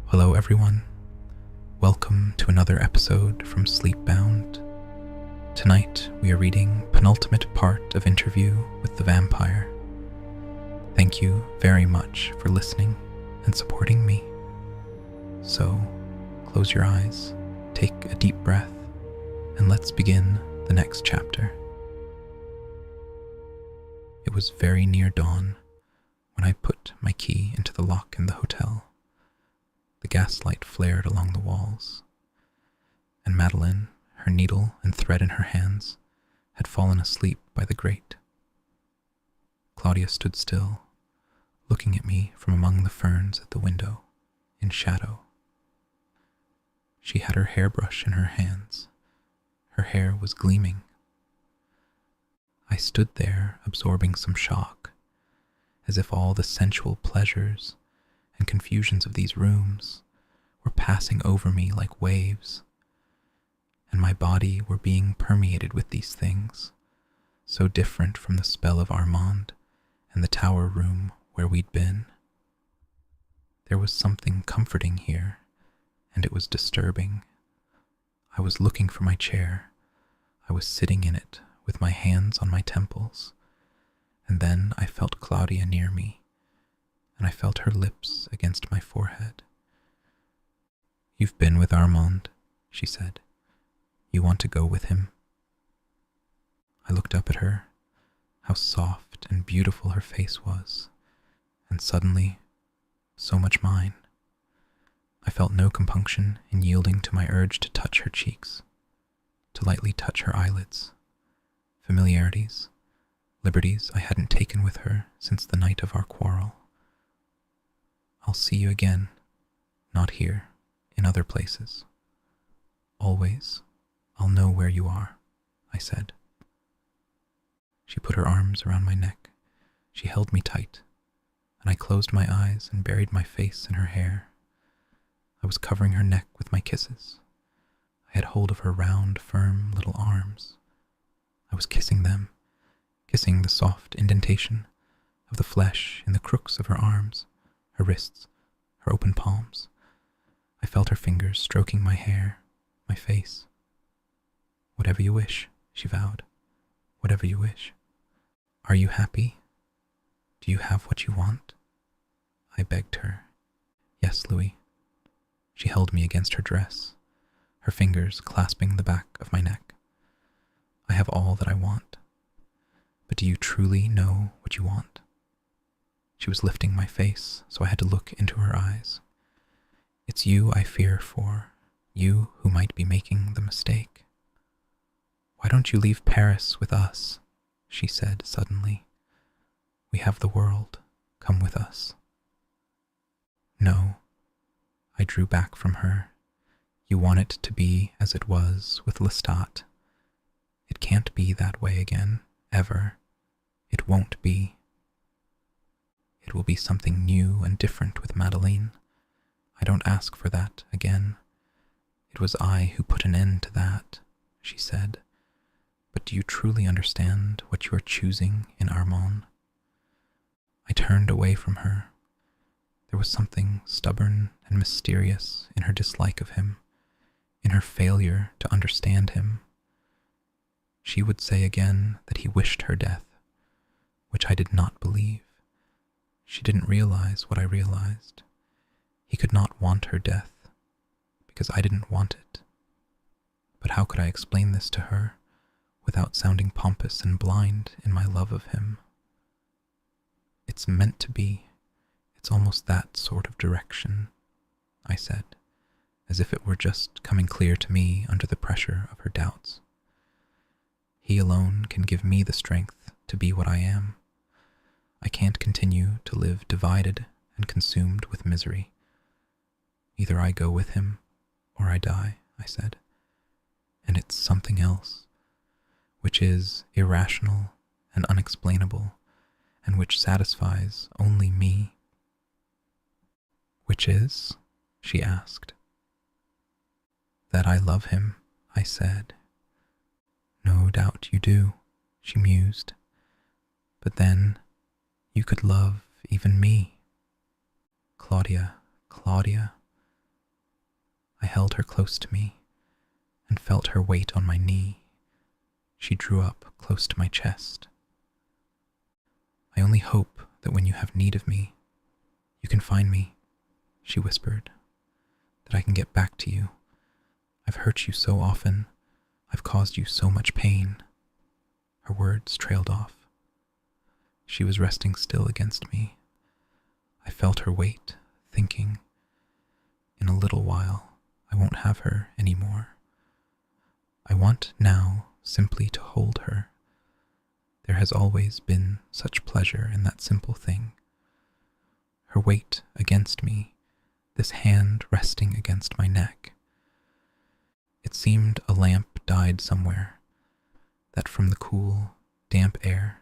Hello everyone, welcome to another episode from Sleepbound. Tonight we are reading penultimate part of Interview with the Vampire. Thank you very much for listening and supporting me. So, close your eyes, take a deep breath, and let's begin the next chapter. It was very near dawn when I put my key into the lock in the hotel. The gaslight flared along the walls, and Madeleine, her needle and thread in her hands, had fallen asleep by the grate. Claudia stood still, looking at me from among the ferns at the window, in shadow. She had her hairbrush in her hands. Her hair was gleaming. I stood there absorbing some shock, as if all the sensual pleasures and confusions of these rooms were passing over me like waves, and my body were being permeated with these things, so different from the spell of Armand and the tower room where we'd been. There was something comforting here, and it was disturbing. I was looking for my chair. I was sitting in it with my hands on my temples, and then I felt Claudia near me, and I felt her lips against my forehead. "You've been with Armand," she said. "You want to go with him?" I looked up at her, how soft and beautiful her face was, and suddenly, so much mine. I felt no compunction in yielding to my urge to touch her cheeks, to lightly touch her eyelids. Familiarities, liberties I hadn't taken with her since the night of our quarrel. "I'll see you again, not here, in other places. Always, I'll know where you are," I said. She put her arms around my neck. She held me tight, and I closed my eyes and buried my face in her hair. I was covering her neck with my kisses. I had hold of her round, firm little arms. I was kissing them, kissing the soft indentation of the flesh in the crooks of her arms, her wrists, her open palms. I felt her fingers stroking my hair, my face. "Whatever you wish," she vowed. "Whatever you wish. Are you happy? Do you have what you want?" I begged her. "Yes, Louis." She held me against her dress, her fingers clasping the back of my neck. "I have all that I want. But do you truly know what you want?" She was lifting my face, so I had to look into her eyes. "It's you I fear for, you who might be making the mistake." "Why don't you leave Paris with us?" she said suddenly. "We have the world. Come with us." "No." I drew back from her. "You want it to be as it was with Lestat. It can't be that way again, ever. It won't be. It will be something new and different with Madeleine. I don't ask for that again. It was I who put an end to that," she said. "But do you truly understand what you are choosing in Armand?" I turned away from her. There was something stubborn and mysterious in her dislike of him, in her failure to understand him. She would say again that he wished her death, which I did not believe. She didn't realize what I realized. He could not want her death, because I didn't want it. But how could I explain this to her without sounding pompous and blind in my love of him? "It's meant to be. It's almost that sort of direction," I said, as if it were just coming clear to me under the pressure of her doubts. "He alone can give me the strength to be what I am. I can't continue to live divided and consumed with misery. Either I go with him, or I die," I said. "And it's something else, which is irrational and unexplainable, and which satisfies only me." "Which is?" she asked. "That I love him," I said. "No doubt you do," she mused. "But then, you could love even me." Claudia, I held her close to me and felt her weight on my knee. She drew up close to my chest. I only hope that when you have need of me, you can find me, she whispered, that I can get back to you. I've hurt you so often. I've caused you so much pain. Her words trailed off. She was resting still against me. I felt her weight, thinking, in a little while, I won't have her anymore. I want now simply to hold her. There has always been such pleasure in that simple thing. Her weight against me, this hand resting against my neck. It seemed a lamp died somewhere, that from the cool, damp air,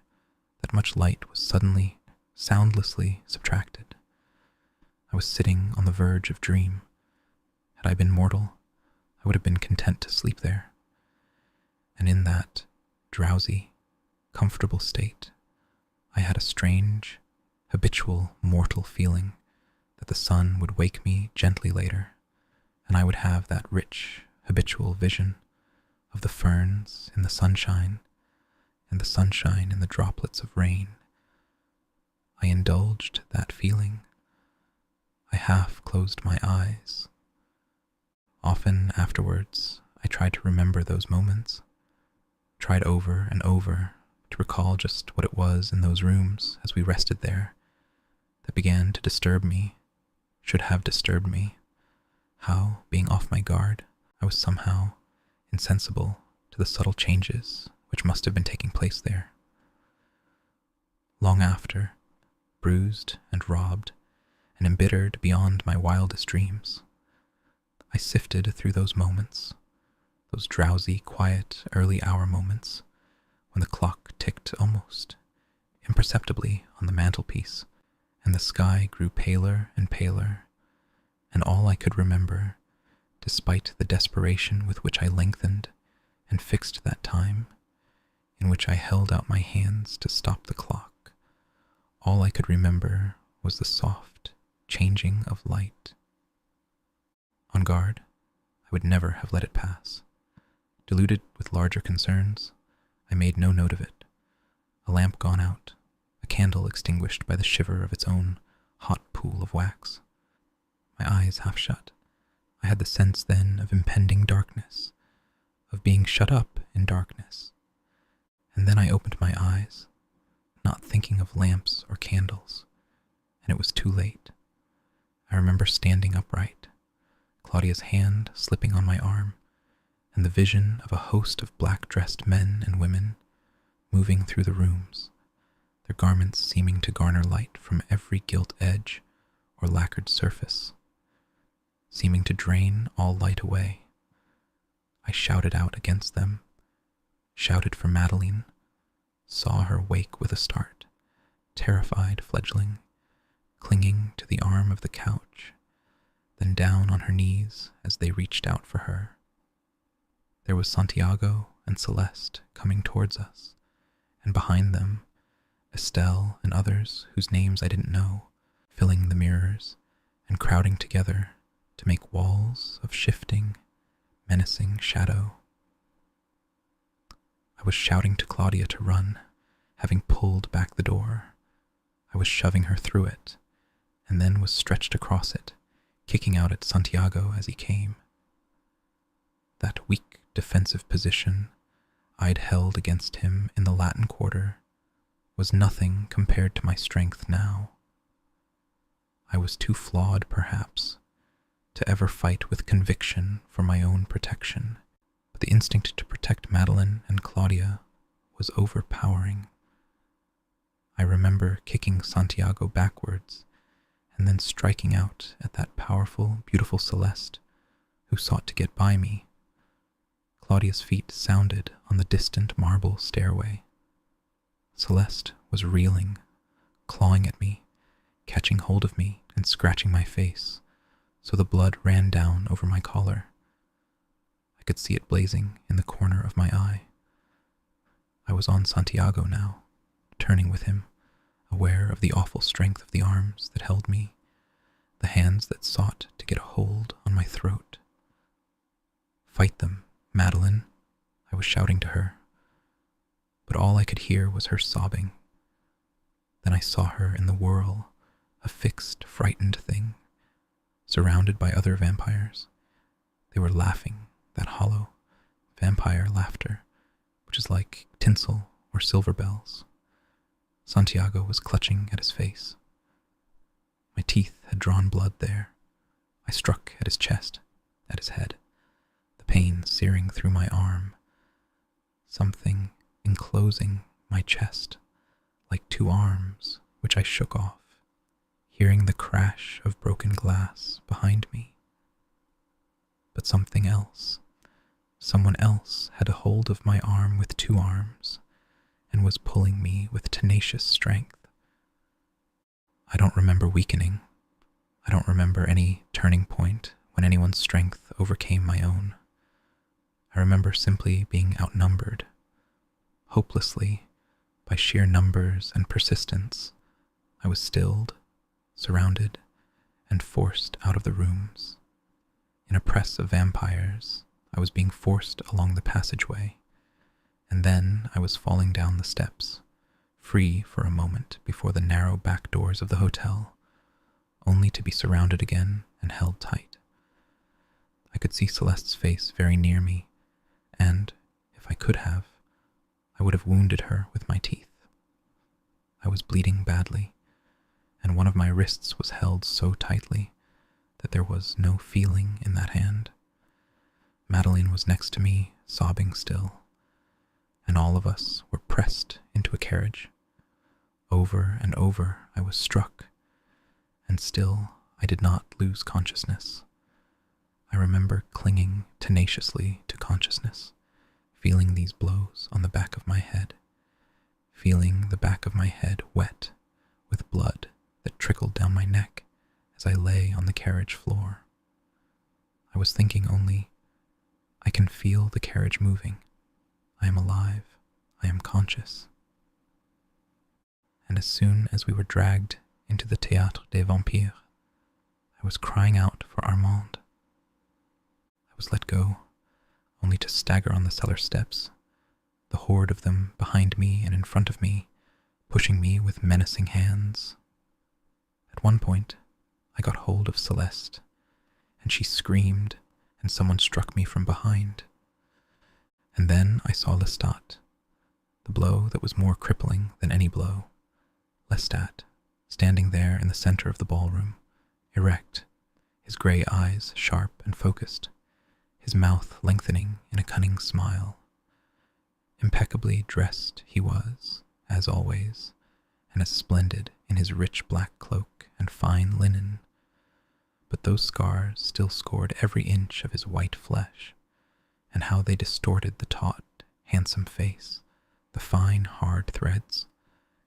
that much light was suddenly, soundlessly subtracted. I was sitting on the verge of dream. Had I been mortal, I would have been content to sleep there. And in that drowsy, comfortable state, I had a strange, habitual, mortal feeling that the sun would wake me gently later, and I would have that rich, habitual vision of the ferns in the sunshine and the sunshine in the droplets of rain. I indulged that feeling. I half closed my eyes. Often afterwards, I tried to remember those moments, tried over and over to recall just what it was in those rooms as we rested there that began to disturb me, should have disturbed me, how, being off my guard, I was somehow insensible to the subtle changes which must have been taking place there. Long after, bruised and robbed and embittered beyond my wildest dreams, I sifted through those moments, those drowsy, quiet, early hour moments when the clock ticked almost imperceptibly on the mantelpiece and the sky grew paler and paler, and all I could remember, despite the desperation with which I lengthened and fixed that time, in which I held out my hands to stop the clock, all I could remember was the soft changing of light. On guard, I would never have let it pass. Deluded with larger concerns, I made no note of it. A lamp gone out, a candle extinguished by the shiver of its own hot pool of wax. My eyes half shut, I had the sense then of impending darkness, of being shut up in darkness. And then I opened my eyes, not thinking of lamps or candles, and it was too late. I remember standing upright, Claudia's hand slipping on my arm, and the vision of a host of black-dressed men and women moving through the rooms, their garments seeming to garner light from every gilt edge or lacquered surface, seeming to drain all light away. I shouted out against them, shouted for Madeleine, saw her wake with a start, terrified fledgling, clinging to the arm of the couch, then down on her knees as they reached out for her. There was Santiago and Celeste coming towards us, and behind them, Estelle and others whose names I didn't know, filling the mirrors and crowding together to make walls of shifting, menacing shadow. I was shouting to Claudia to run, having pulled back the door. I was shoving her through it, and then was stretched across it, kicking out at Santiago as he came. That weak defensive position I'd held against him in the Latin Quarter was nothing compared to my strength now. I was too flawed, perhaps, to ever fight with conviction for my own protection, but the instinct to protect Madeleine and Claudia was overpowering. I remember kicking Santiago backwards and then striking out at that powerful, beautiful Celeste who sought to get by me. Claudia's feet sounded on the distant marble stairway. Celeste was reeling, clawing at me, catching hold of me and scratching my face, so the blood ran down over my collar. I could see it blazing in the corner of my eye. I was on Santiago now, turning with him, aware of the awful strength of the arms that held me, the hands that sought to get a hold on my throat. "Fight them, Madeleine," I was shouting to her, but all I could hear was her sobbing. Then I saw her in the whirl, a fixed, frightened thing, surrounded by other vampires. They were laughing, that hollow, vampire laughter, which is like tinsel or silver bells. Santiago was clutching at his face. My teeth had drawn blood there. I struck at his chest, at his head, the pain searing through my arm, something enclosing my chest, like two arms which I shook off, hearing the crash of broken glass behind me. But something else, someone else had a hold of my arm with two arms and was pulling me with tenacious strength. I don't remember weakening. I don't remember any turning point when anyone's strength overcame my own. I remember simply being outnumbered, hopelessly, by sheer numbers and persistence. I was stilled, surrounded, and forced out of the rooms. In a press of vampires, I was being forced along the passageway, and then I was falling down the steps, free for a moment before the narrow back doors of the hotel, only to be surrounded again and held tight. I could see Celeste's face very near me, and, if I could have, I would have wounded her with my teeth. I was bleeding badly, and one of my wrists was held so tightly that there was no feeling in that hand. Madeleine was next to me, sobbing still, and all of us were pressed into a carriage. Over and over I was struck, and still I did not lose consciousness. I remember clinging tenaciously to consciousness, feeling these blows on the back of my head, feeling the back of my head wet with blood that trickled down my neck as I lay on the carriage floor. I was thinking only, I can feel the carriage moving. I am alive. I am conscious. And as soon as we were dragged into the Théâtre des Vampires, I was crying out for Armand. I was let go, only to stagger on the cellar steps, the horde of them behind me and in front of me, pushing me with menacing hands. At one point, I got hold of Celeste, and she screamed, and someone struck me from behind. And then I saw Lestat, the blow that was more crippling than any blow. Lestat, standing there in the center of the ballroom, erect, his gray eyes sharp and focused, his mouth lengthening in a cunning smile. Impeccably dressed he was, as always, and as splendid in his rich black cloak and fine linen. But those scars still scored every inch of his white flesh, and how they distorted the taut, handsome face, the fine, hard threads,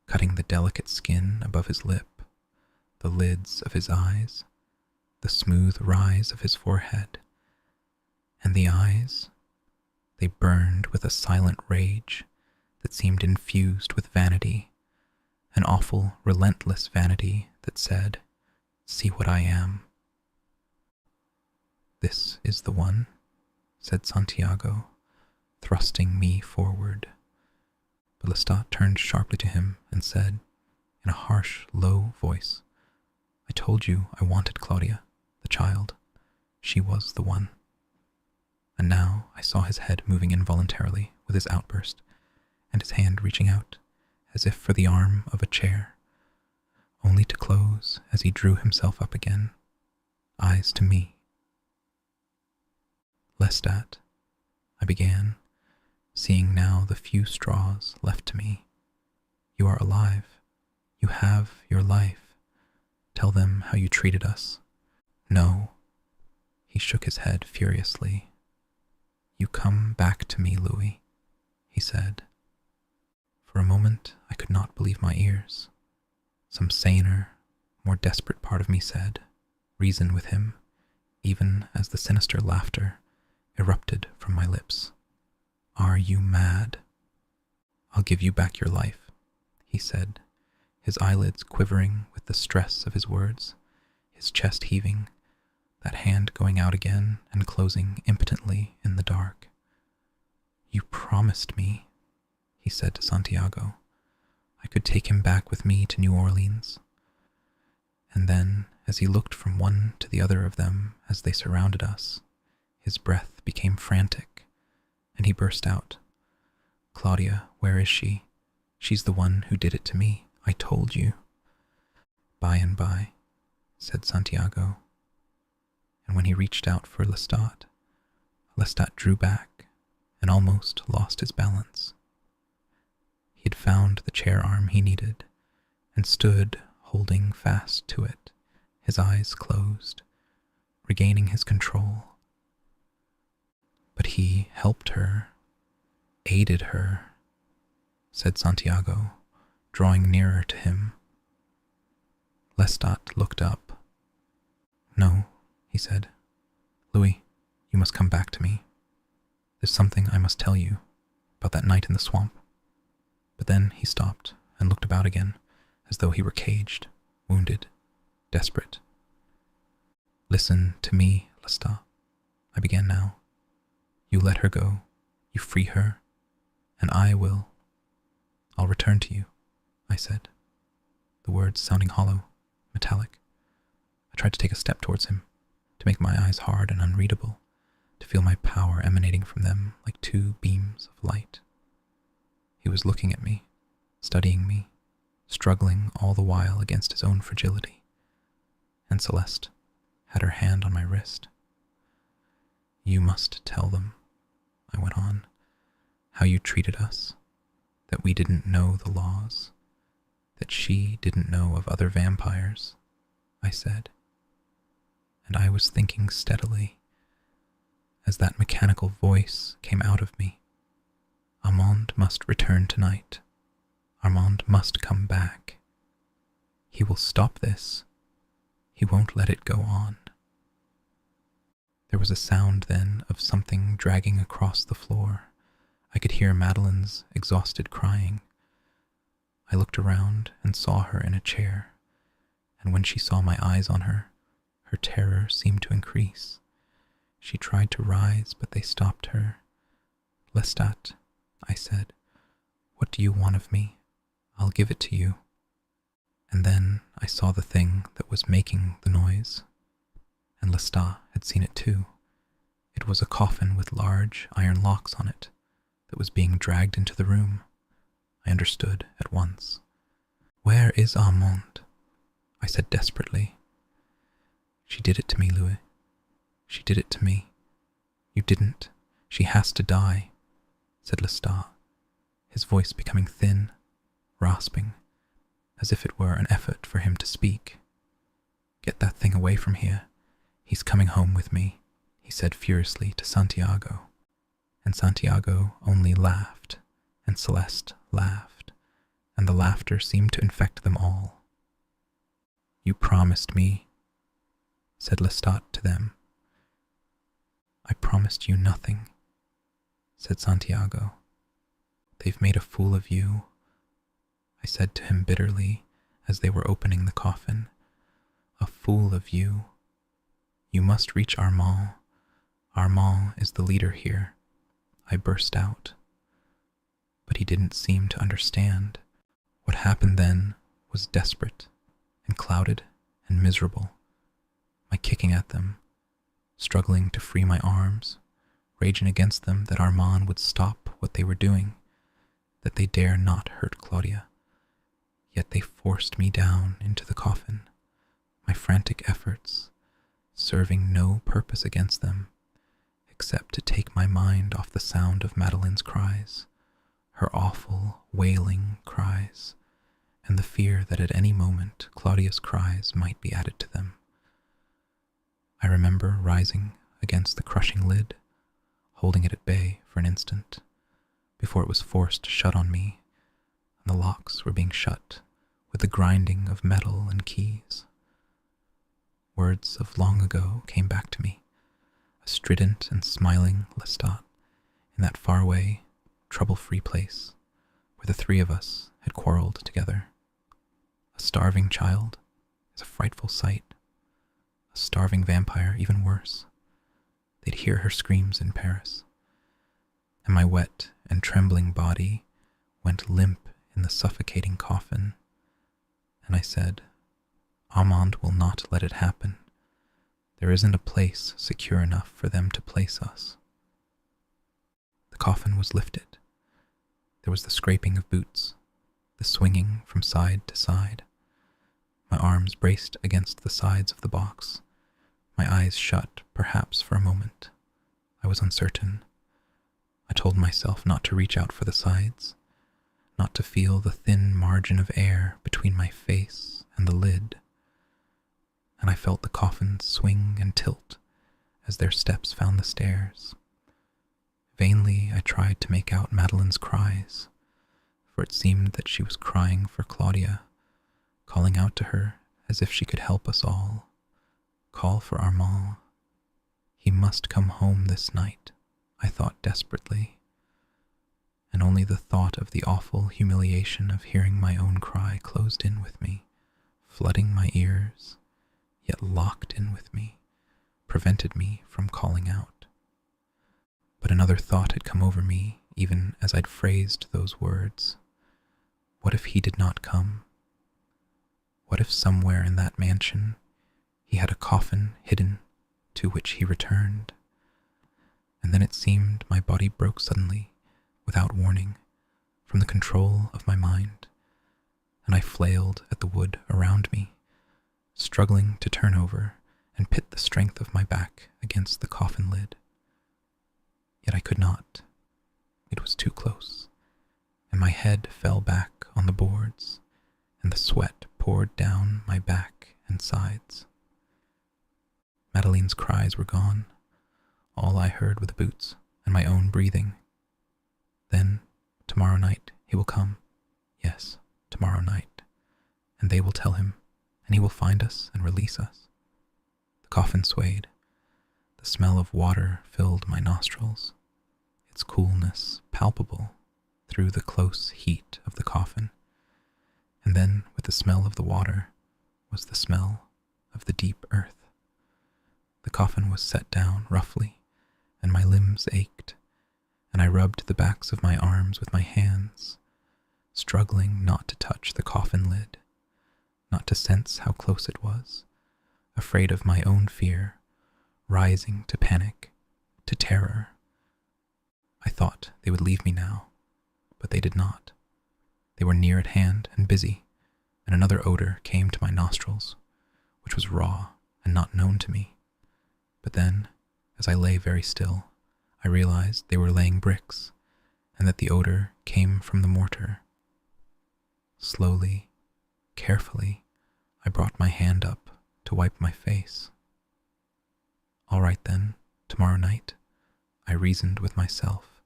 cutting the delicate skin above his lip, the lids of his eyes, the smooth rise of his forehead. And the eyes, they burned with a silent rage that seemed infused with vanity, an awful, relentless vanity that said, "See what I am." "This is the one," said Santiago, thrusting me forward. But Lestat turned sharply to him and said, in a harsh, low voice, "I told you I wanted Claudia, the child. She was the one." And now I saw his head moving involuntarily with his outburst, and his hand reaching out, as if for the arm of a chair, only to close as he drew himself up again, eyes to me. "Lestat," I began, seeing now the few straws left to me. "You are alive. You have your life. Tell them how you treated us." "No." He shook his head furiously. "You come back to me, Louis," he said. For a moment I could not believe my ears. Some saner, more desperate part of me said, "Reason with him," even as the sinister laughter erupted from my lips. "Are you mad?" "I'll give you back your life," he said, his eyelids quivering with the stress of his words, his chest heaving, that hand going out again and closing impotently in the dark. "You promised me," he said to Santiago, "I could take him back with me to New Orleans." And then, as he looked from one to the other of them as they surrounded us, his breath became frantic, and he burst out, "Claudia, where is she? She's the one who did it to me. I told you." "By and by," said Santiago. And when he reached out for Lestat drew back and almost lost his balance. He had found the chair arm he needed and stood holding fast to it, his eyes closed, regaining his control. "But he helped her, aided her," said Santiago, drawing nearer to him. Lestat looked up. "No," he said. "Louis, you must come back to me. There's something I must tell you about that night in the swamp." But then he stopped and looked about again, as though he were caged, wounded, desperate. "Listen to me, Lestat," I began now. "You let her go, you free her, and I'll return to you," I said, the words sounding hollow, metallic. I tried to take a step towards him, to make my eyes hard and unreadable, to feel my power emanating from them like two beams of light. He was looking at me, studying me, struggling all the while against his own fragility. And Celeste had her hand on my wrist. "You must tell them," I went on, "how you treated us, that we didn't know the laws, that she didn't know of other vampires," I said. And I was thinking steadily, as that mechanical voice came out of me, "Armand must return tonight. Armand must come back. He will stop this. He won't let it go on." There was a sound then of something dragging across the floor. I could hear Madeleine's exhausted crying. I looked around and saw her in a chair, and when she saw my eyes on her, her terror seemed to increase. She tried to rise, but they stopped her. "Lestat," I said, "what do you want of me? I'll give it to you." And then I saw the thing that was making the noise, and Lestat had seen it too. It was a coffin with large iron locks on it that was being dragged into the room. I understood at once. "Where is Armand?" I said desperately. "She did it to me, Louis. She did it to me. You didn't. She has to die," said Lestat, his voice becoming thin, rasping, as if it were an effort for him to speak. "Get that thing away from here. He's coming home with me," he said furiously to Santiago. And Santiago only laughed, and Celeste laughed, and the laughter seemed to infect them all. "You promised me," said Lestat to them. "I promised you nothing," said Santiago. "They've made a fool of you," I said to him bitterly as they were opening the coffin. "A fool of you. You must reach Armand. Armand is the leader here," I burst out. But he didn't seem to understand. What happened then was desperate and clouded and miserable. My kicking at them, struggling to free my arms, raging against them that Armand would stop what they were doing, that they dare not hurt Claudia. Yet they forced me down into the coffin, my frantic efforts serving no purpose against them, except to take my mind off the sound of Madeleine's cries, her awful, wailing cries, and the fear that at any moment Claudia's cries might be added to them. I remember rising against the crushing lid, holding it at bay for an instant, before it was forced shut on me, and the locks were being shut with the grinding of metal and keys. Words of long ago came back to me, a strident and smiling Lestat in that faraway, trouble-free place where the three of us had quarreled together. A starving child is a frightful sight. A A starving vampire, even worse. They'd hear her screams in Paris. And my wet and trembling body went limp in the suffocating coffin, and I said, Armand will not let it happen. There isn't a place secure enough for them to place us. The coffin was lifted. There was the scraping of boots, the swinging from side to side. My arms braced against the sides of the box, my eyes shut, perhaps for a moment. I was uncertain. I told myself not to reach out for the sides, not to feel the thin margin of air between my face and the lid. And I felt the coffin swing and tilt as their steps found the stairs. Vainly I tried to make out Madeleine's cries, for it seemed that she was crying for Claudia, calling out to her as if she could help us all. Call for Armand. He must come home this night, I thought desperately. And only the thought of the awful humiliation of hearing my own cry closed in with me, flooding my ears, yet locked in with me, prevented me from calling out. But another thought had come over me even as I'd phrased those words. What if he did not come? What if somewhere in that mansion he had a coffin hidden to which he returned? And then it seemed my body broke suddenly, without warning, from the control of my mind, and I flailed at the wood around me, struggling to turn over and pit the strength of my back against the coffin lid. Yet I could not. It was too close, and my head fell back on the boards, and the sweat poured down my back and sides. Madeleine's cries were gone. All I heard were the boots and my own breathing. Then, tomorrow night, he will come. Yes, tomorrow night. And they will tell him, and he will find us and release us. The coffin swayed. The smell of water filled my nostrils, its coolness palpable through the close heat of the coffin. And then, with the smell of the water, was the smell of the deep earth. The coffin was set down roughly, and my limbs ached, and I rubbed the backs of my arms with my hands, struggling not to touch the coffin lid, not to sense how close it was, afraid of my own fear, rising to panic, to terror. I thought they would leave me now, but they did not. They were near at hand and busy, and another odor came to my nostrils, which was raw and not known to me. But then, as I lay very still, I realized they were laying bricks, and that the odor came from the mortar. Slowly, carefully, I brought my hand up to wipe my face. All right then, tomorrow night, I reasoned with myself,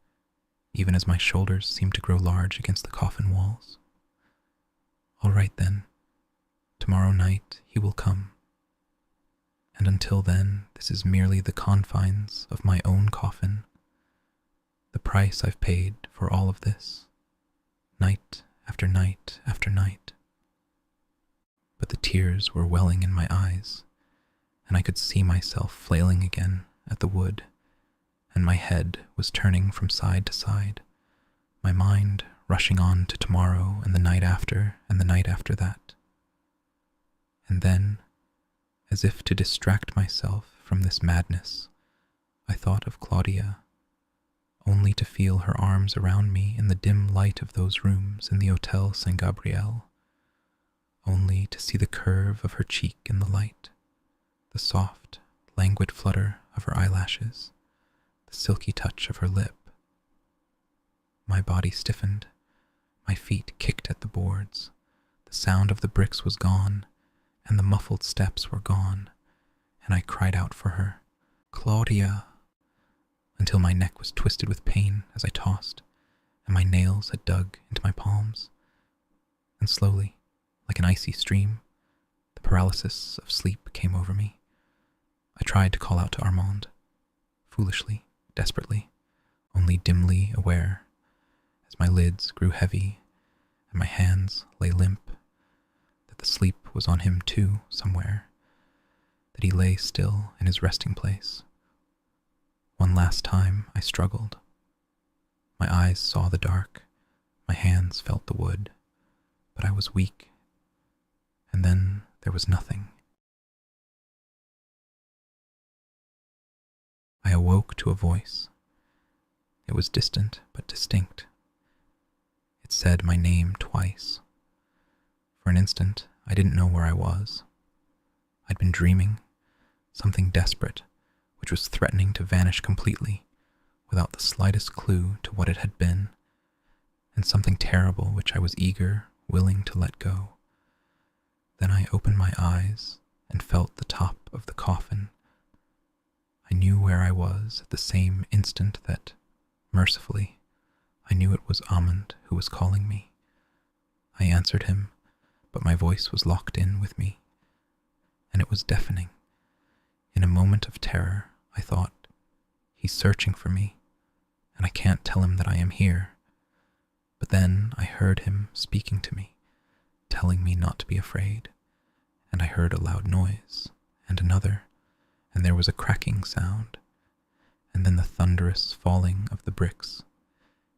even as my shoulders seemed to grow large against the coffin walls. All right then, tomorrow night he will come. And until then, this is merely the confines of my own coffin, the price I've paid for all of this, night after night after night. But the tears were welling in my eyes, and I could see myself flailing again at the wood, and my head was turning from side to side, my mind rushing on to tomorrow and the night after and the night after that. And then, as if to distract myself from this madness, I thought of Claudia, only to feel her arms around me in the dim light of those rooms in the Hotel Saint Gabriel, only to see the curve of her cheek in the light, the soft, languid flutter of her eyelashes, the silky touch of her lip. My body stiffened, my feet kicked at the boards, the sound of the bricks was gone, and the muffled steps were gone, and I cried out for her, Claudia, until my neck was twisted with pain as I tossed, and my nails had dug into my palms. And slowly, like an icy stream, the paralysis of sleep came over me. I tried to call out to Armand, foolishly, desperately, only dimly aware, as my lids grew heavy and my hands lay limp, that the sleep was on him too somewhere, that he lay still in his resting place. One last time I struggled. My eyes saw the dark, my hands felt the wood, but I was weak, and then there was nothing. I awoke to a voice. It was distant but distinct. It said my name twice. For an instant, I didn't know where I was. I'd been dreaming, something desperate, which was threatening to vanish completely, without the slightest clue to what it had been, and something terrible which I was eager, willing to let go. Then I opened my eyes and felt the top of the coffin. I knew where I was at the same instant that, mercifully, I knew it was Amund who was calling me. I answered him, but my voice was locked in with me, and it was deafening. In a moment of terror, I thought, he's searching for me, and I can't tell him that I am here. But then I heard him speaking to me, telling me not to be afraid, and I heard a loud noise, and another, and there was a cracking sound, and then the thunderous falling of the bricks.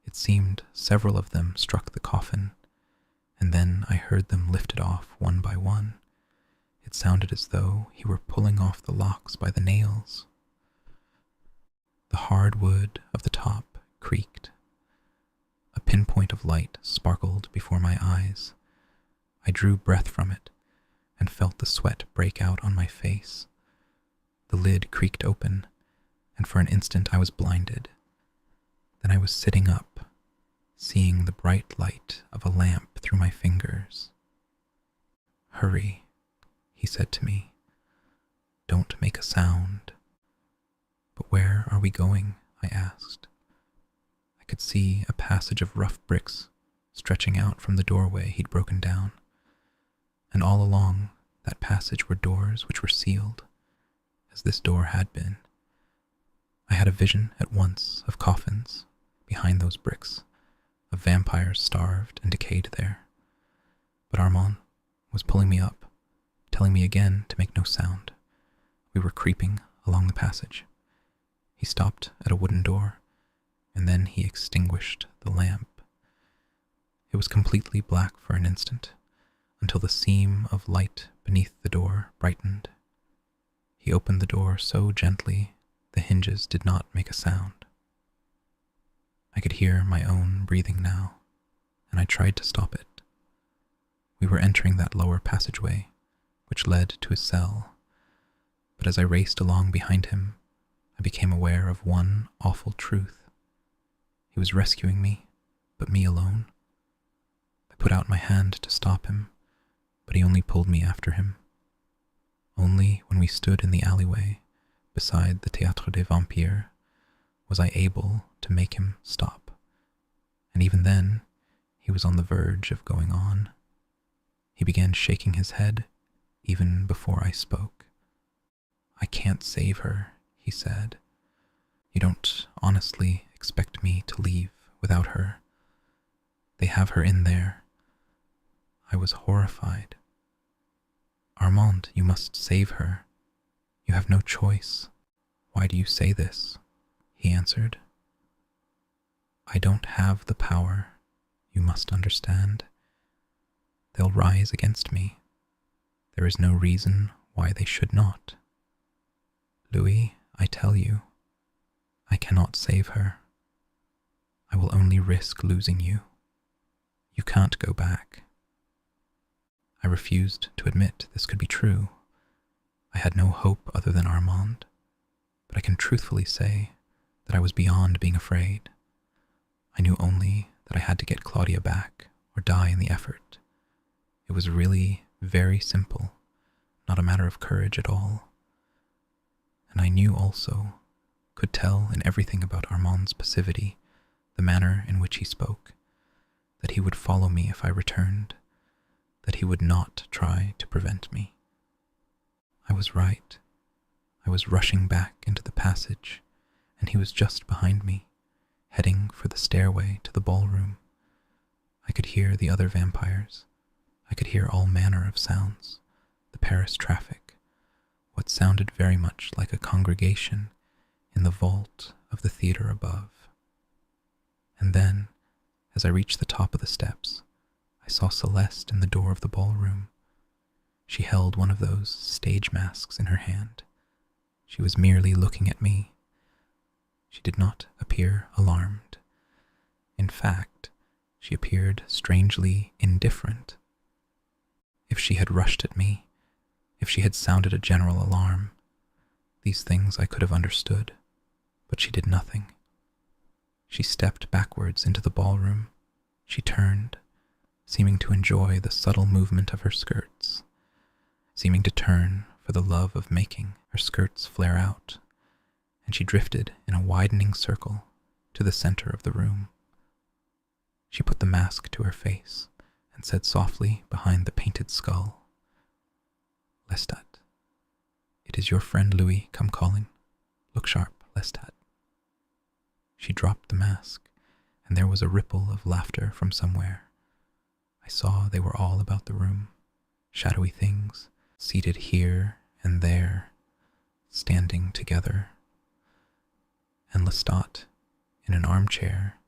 It seemed several of them struck the coffin, and then I heard them lifted off one by one. It sounded as though he were pulling off the locks by the nails. The hard wood of the top creaked. A pinpoint of light sparkled before my eyes. I drew breath from it and felt the sweat break out on my face. The lid creaked open, and for an instant I was blinded. Then I was sitting up, seeing the bright light of a lamp through my fingers. "Hurry," he said to me. "Don't make a sound." "But where are we going?" I asked. I could see a passage of rough bricks stretching out from the doorway he'd broken down, and all along that passage were doors which were sealed, as this door had been. I had a vision at once of coffins behind those bricks, of vampires starved and decayed there. But Armand was pulling me up, telling me again to make no sound. We were creeping along the passage. He stopped at a wooden door, and then he extinguished the lamp. It was completely black for an instant, until the seam of light beneath the door brightened. He opened the door so gently the hinges did not make a sound. I could hear my own breathing now, and I tried to stop it. We were entering that lower passageway, which led to his cell, but as I raced along behind him, I became aware of one awful truth. He was rescuing me, but me alone. I put out my hand to stop him, but he only pulled me after him. Only when we stood in the alleyway beside the Théâtre des Vampires was I able to make him stop, and even then he was on the verge of going on. He began shaking his head even before I spoke. "I can't save her," he said. "You don't honestly expect me to leave without her. They have her in there." I was horrified. "Armand, you must save her. You have no choice. Why do you say this?" he answered. "I don't have the power, you must understand. They'll rise against me. There is no reason why they should not. Louis, I tell you, I cannot save her. I will only risk losing you. You can't go back." I refused to admit this could be true. I had no hope other than Armand, but I can truthfully say that I was beyond being afraid. I knew only that I had to get Claudia back or die in the effort. It was really very simple, not a matter of courage at all. And I knew also, could tell in everything about Armand's passivity, the manner in which he spoke, that he would follow me if I returned, that he would not try to prevent me. I was right. I was rushing back into the passage, and he was just behind me, heading for the stairway to the ballroom. I could hear the other vampires. I could hear all manner of sounds, the Paris traffic, what sounded very much like a congregation in the vault of the theater above. And then, as I reached the top of the steps, I saw Celeste in the door of the ballroom. She held one of those stage masks in her hand. She was merely looking at me. She did not appear alarmed. In fact, she appeared strangely indifferent. If she had rushed at me, if she had sounded a general alarm, these things I could have understood, but she did nothing. She stepped backwards into the ballroom. She turned, seeming to enjoy the subtle movement of her skirts, seeming to turn for the love of making her skirts flare out, and she drifted in a widening circle to the center of the room. She put the mask to her face and said softly behind the painted skull, "Lestat, it is your friend Louis come calling. Look sharp, Lestat." She dropped the mask, and there was a ripple of laughter from somewhere. I saw they were all about the room, shadowy things, seated here and there, standing together. And Lestat, in an armchair,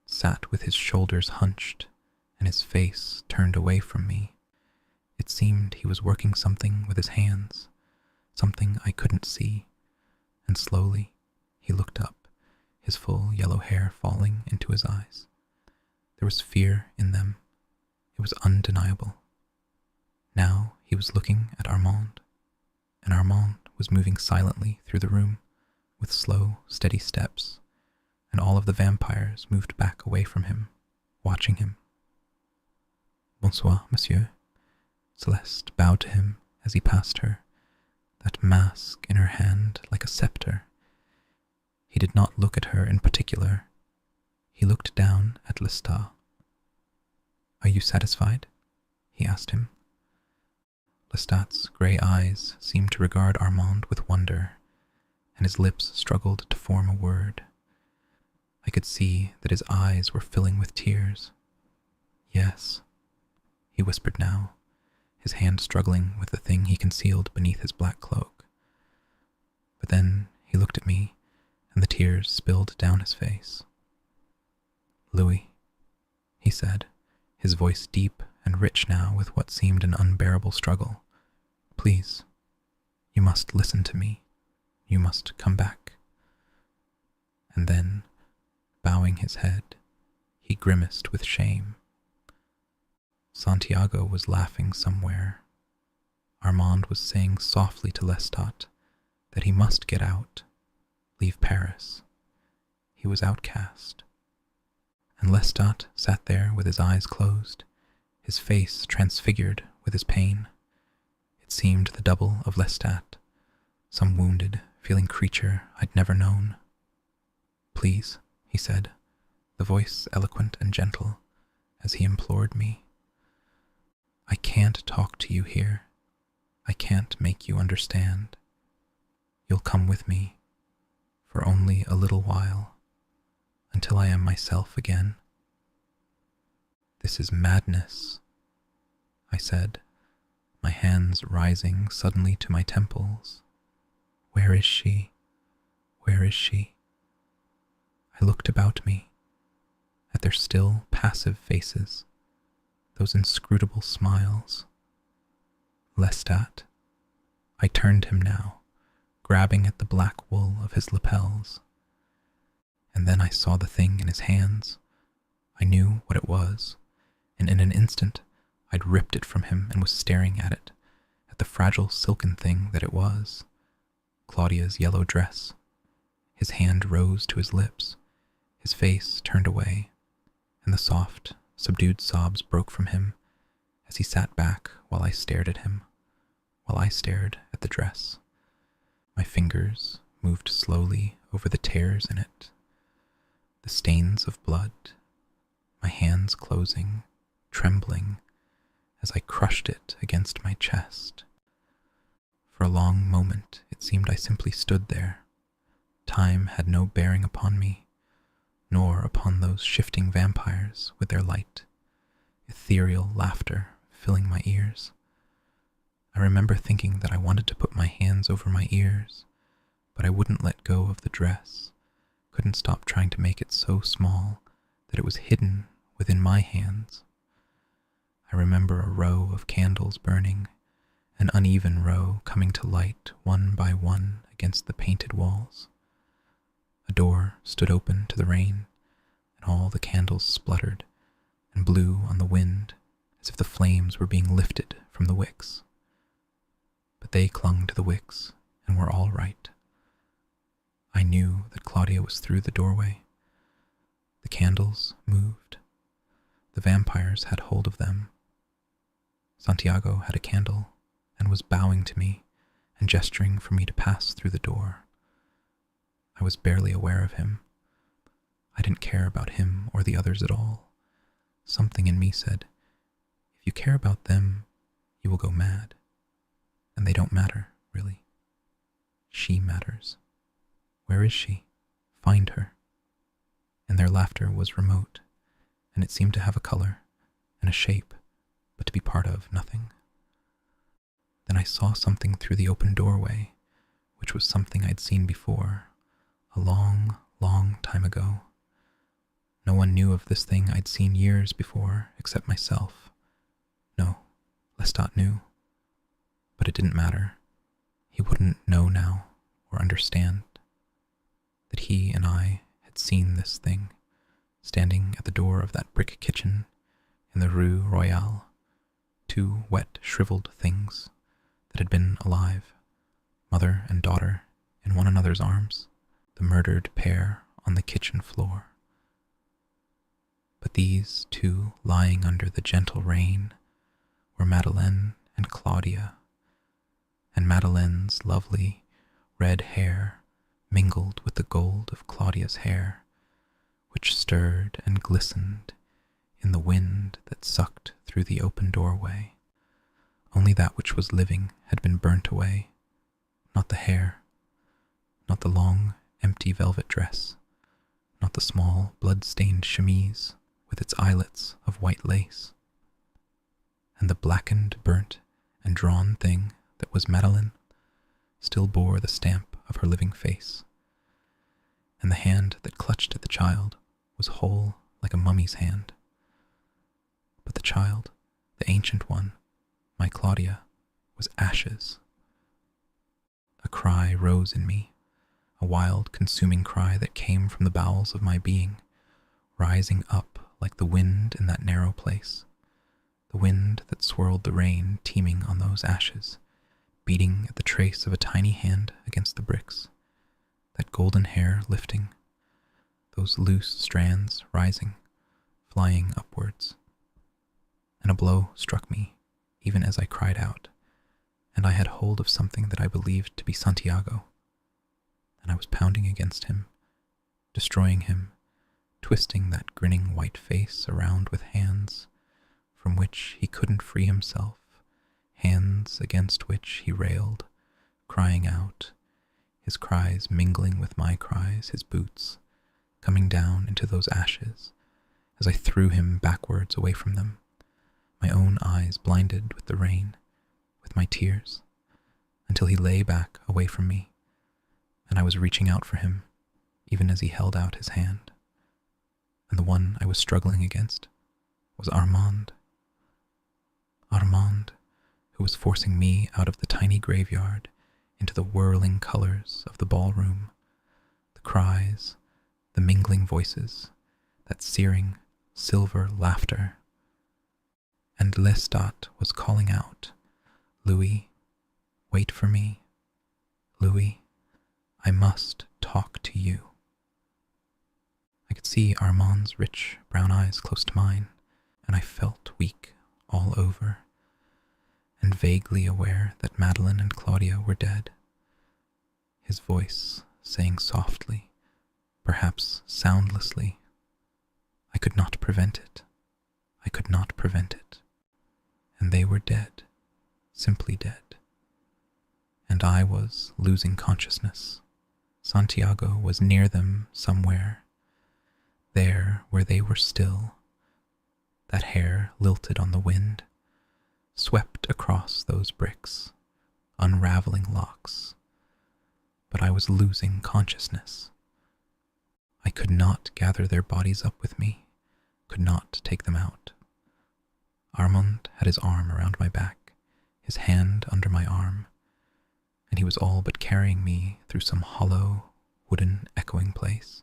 sat with his shoulders hunched and his face turned away from me. It seemed he was working something with his hands, something I couldn't see, and slowly he looked up, his full yellow hair falling into his eyes. There was fear in them. It was undeniable. Now he was looking at Armand, and Armand was moving silently through the room with slow, steady steps, and all of the vampires moved back away from him, watching him. "Bonsoir, monsieur." Celeste bowed to him as he passed her, that mask in her hand like a scepter. He did not look at her in particular. He looked down at Lestat. "Are you satisfied?" he asked him. Lestat's grey eyes seemed to regard Armand with wonder, and his lips struggled to form a word. I could see that his eyes were filling with tears. "Yes," he whispered now, his hand struggling with the thing he concealed beneath his black cloak. But then he looked at me, and the tears spilled down his face. "Louis," he said, his voice deep and rich now with what seemed an unbearable struggle. "Please, you must listen to me. You must come back." And then, bowing his head, he grimaced with shame. Santiago was laughing somewhere. Armand was saying softly to Lestat that he must get out, leave Paris. He was outcast. And Lestat sat there with his eyes closed, his face transfigured with his pain. It seemed the double of Lestat, some wounded, feeling creature I'd never known. "Please," he said, the voice eloquent and gentle, as he implored me. "I can't talk to you here. I can't make you understand. You'll come with me, for only a little while, until I am myself again." "This is madness," I said, my hands rising suddenly to my temples. "Where is she? Where is she?" I looked about me, at their still, passive faces, those inscrutable smiles. Lestat. I turned him now, grabbing at the black wool of his lapels. And then I saw the thing in his hands. I knew what it was, and in an instant I'd ripped it from him and was staring at it, at the fragile silken thing that it was, Claudia's yellow dress. His hand rose to his lips, his face turned away, and the soft, subdued sobs broke from him as he sat back while I stared at him, while I stared at the dress. My fingers moved slowly over the tears in it, the stains of blood, my hands closing, trembling, as I crushed it against my chest. For a long moment it seemed I simply stood there. Time had no bearing upon me, nor upon those shifting vampires with their light, ethereal laughter filling my ears. I remember thinking that I wanted to put my hands over my ears, but I wouldn't let go of the dress, couldn't stop trying to make it so small that it was hidden within my hands. I remember a row of candles burning, an uneven row coming to light one by one against the painted walls. A door stood open to the rain, and all the candles spluttered and blew on the wind as if the flames were being lifted from the wicks. But they clung to the wicks and were all right. I knew that Claudia was through the doorway. The candles moved. The vampires had hold of them. Santiago had a candle and was bowing to me and gesturing for me to pass through the door. I was barely aware of him. I didn't care about him or the others at all. Something in me said, if you care about them, you will go mad. And they don't matter, really. She matters. Where is she? Find her. And their laughter was remote, and it seemed to have a color and a shape, but to be part of nothing. Then I saw something through the open doorway, which was something I'd seen before, a long, long time ago. No one knew of this thing I'd seen years before except myself. No, Lestat knew. But it didn't matter. He wouldn't know now or understand that he and I had seen this thing standing at the door of that brick kitchen in the Rue Royale, two wet, shriveled things that had been alive, mother and daughter in one another's arms, the murdered pair on the kitchen floor. But these two lying under the gentle rain were Madeleine and Claudia, and Madeleine's lovely red hair mingled with the gold of Claudia's hair, which stirred and glistened in the wind that sucked through the open doorway. Only that which was living had been burnt away, not the hair, not the long, empty velvet dress, not the small, blood-stained chemise with its eyelets of white lace. And the blackened, burnt, and drawn thing that was Madeleine still bore the stamp of her living face, and the hand that clutched at the child was whole like a mummy's hand. But the child, the ancient one, my Claudia, was ashes. A cry rose in me, a wild, consuming cry that came from the bowels of my being, rising up like the wind in that narrow place, the wind that swirled the rain teeming on those ashes, beating at the trace of a tiny hand against the bricks, that golden hair lifting, those loose strands rising, flying upwards. And a blow struck me, even as I cried out, and I had hold of something that I believed to be Santiago, and I was pounding against him, destroying him, twisting that grinning white face around with hands from which he couldn't free himself, hands against which he railed, crying out, his cries mingling with my cries, his boots coming down into those ashes as I threw him backwards away from them, my own eyes blinded with the rain, with my tears, until he lay back away from me, and I was reaching out for him, even as he held out his hand. And the one I was struggling against was Armand. Armand, who was forcing me out of the tiny graveyard into the whirling colors of the ballroom, the cries, the mingling voices, that searing, silver laughter. And Lestat was calling out, Louis, wait for me. Louis, I must talk to you. I could see Armand's rich brown eyes close to mine, and I felt weak all over, and vaguely aware that Madeleine and Claudia were dead. His voice saying softly, perhaps soundlessly, I could not prevent it. I could not prevent it. And they were dead, simply dead. And I was losing consciousness. Santiago was near them somewhere, there where they were still, that hair lilted on the wind, swept across those bricks, unraveling locks, but I was losing consciousness. I could not gather their bodies up with me, could not take them out. Armand had his arm around my back, his hand under my arm, and he was all but carrying me through some hollow, wooden, echoing place,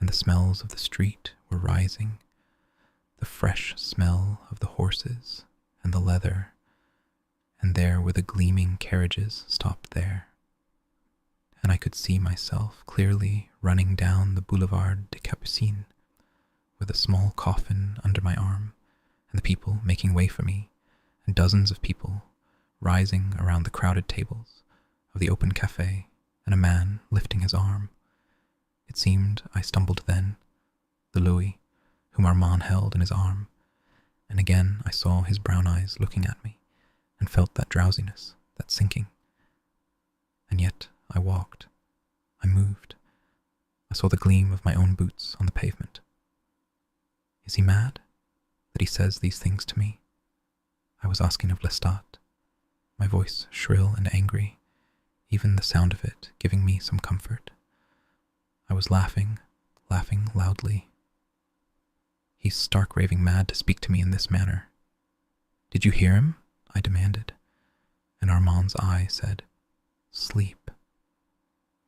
and the smells of the street were rising, the fresh smell of the horses and the leather, and there were the gleaming carriages stopped there, and I could see myself clearly running down the Boulevard des Capucines with a small coffin under my arm, and the people making way for me, and dozens of people rising around the crowded tables of the open cafe, and a man lifting his arm. It seemed I stumbled then, the Louis, whom Armand held in his arm, and again I saw his brown eyes looking at me, and felt that drowsiness, that sinking. And yet I walked, I moved, I saw the gleam of my own boots on the pavement. Is he mad, that he says these things to me? I was asking of Lestat, my voice shrill and angry, even the sound of it giving me some comfort. I was laughing loudly. He's stark raving mad to speak to me in this manner. Did you hear him? I demanded, and Armand's eye said, sleep.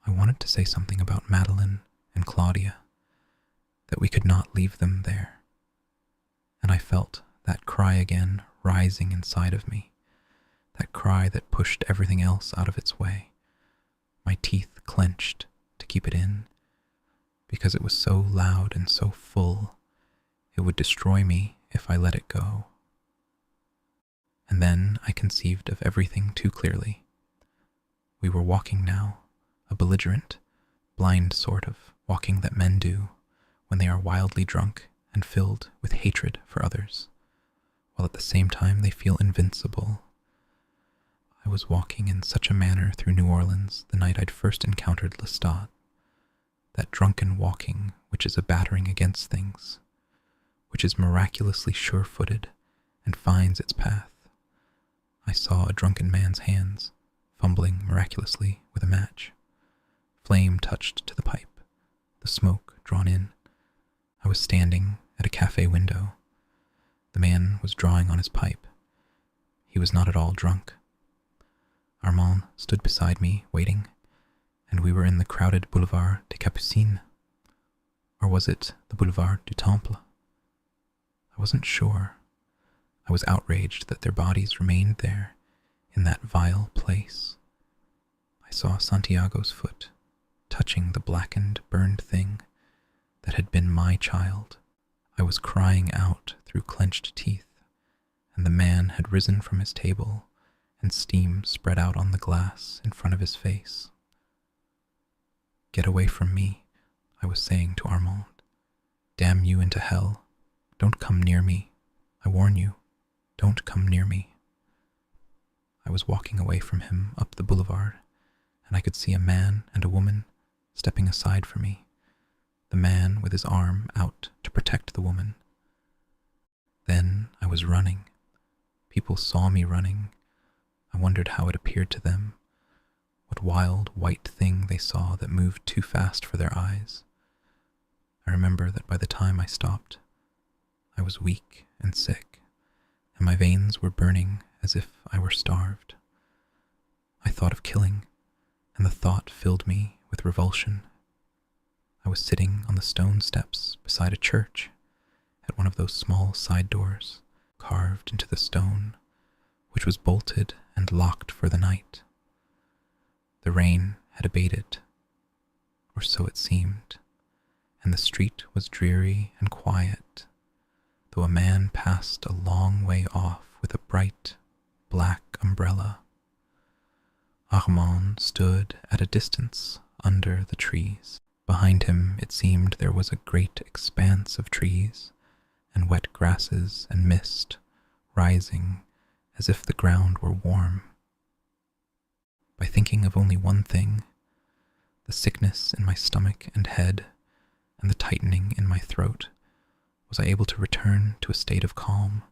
I wanted to say something about Madeleine and Claudia, that we could not leave them there, and I felt that cry again rising inside of me, that cry that pushed everything else out of its way. My teeth clenched to keep it in, because it was so loud and so full, it would destroy me if I let it go. And then I conceived of everything too clearly. We were walking now, a belligerent, blind sort of walking that men do when they are wildly drunk and filled with hatred for others, while at the same time they feel invincible. I was walking in such a manner through New Orleans the night I'd first encountered Lestat, that drunken walking which is a battering against things, which is miraculously sure-footed and finds its path. I saw a drunken man's hands, fumbling miraculously with a match. Flame touched to the pipe, the smoke drawn in. I was standing at a cafe window. The man was drawing on his pipe. He was not at all drunk. Armand stood beside me, waiting, and we were in the crowded Boulevard des Capucines. Or was it the Boulevard du Temple? I wasn't sure. I was outraged that their bodies remained there, in that vile place. I saw Santiago's foot, touching the blackened, burned thing that had been my child. I was crying out through clenched teeth, and the man had risen from his table, and steam spread out on the glass in front of his face. Get away from me, I was saying to Armand. Damn you into hell. Don't come near me. I warn you, don't come near me. I was walking away from him up the boulevard, and I could see a man and a woman stepping aside for me, the man with his arm out to protect the woman. Then I was running. People saw me running. I wondered how it appeared to them, what wild white thing they saw that moved too fast for their eyes. I remember that by the time I stopped, I was weak and sick, and my veins were burning as if I were starved. I thought of killing, and the thought filled me with revulsion. I was sitting on the stone steps beside a church, at one of those small side doors, carved into the stone, which was bolted and locked for the night. The rain had abated, or so it seemed, and the street was dreary and quiet, though a man passed a long way off with a bright, black umbrella. Armand stood at a distance under the trees. Behind him it seemed there was a great expanse of trees, and wet grasses and mist rising as if the ground were warm. By thinking of only one thing, the sickness in my stomach and head, and the tightening in my throat, was I able to return to a state of calm.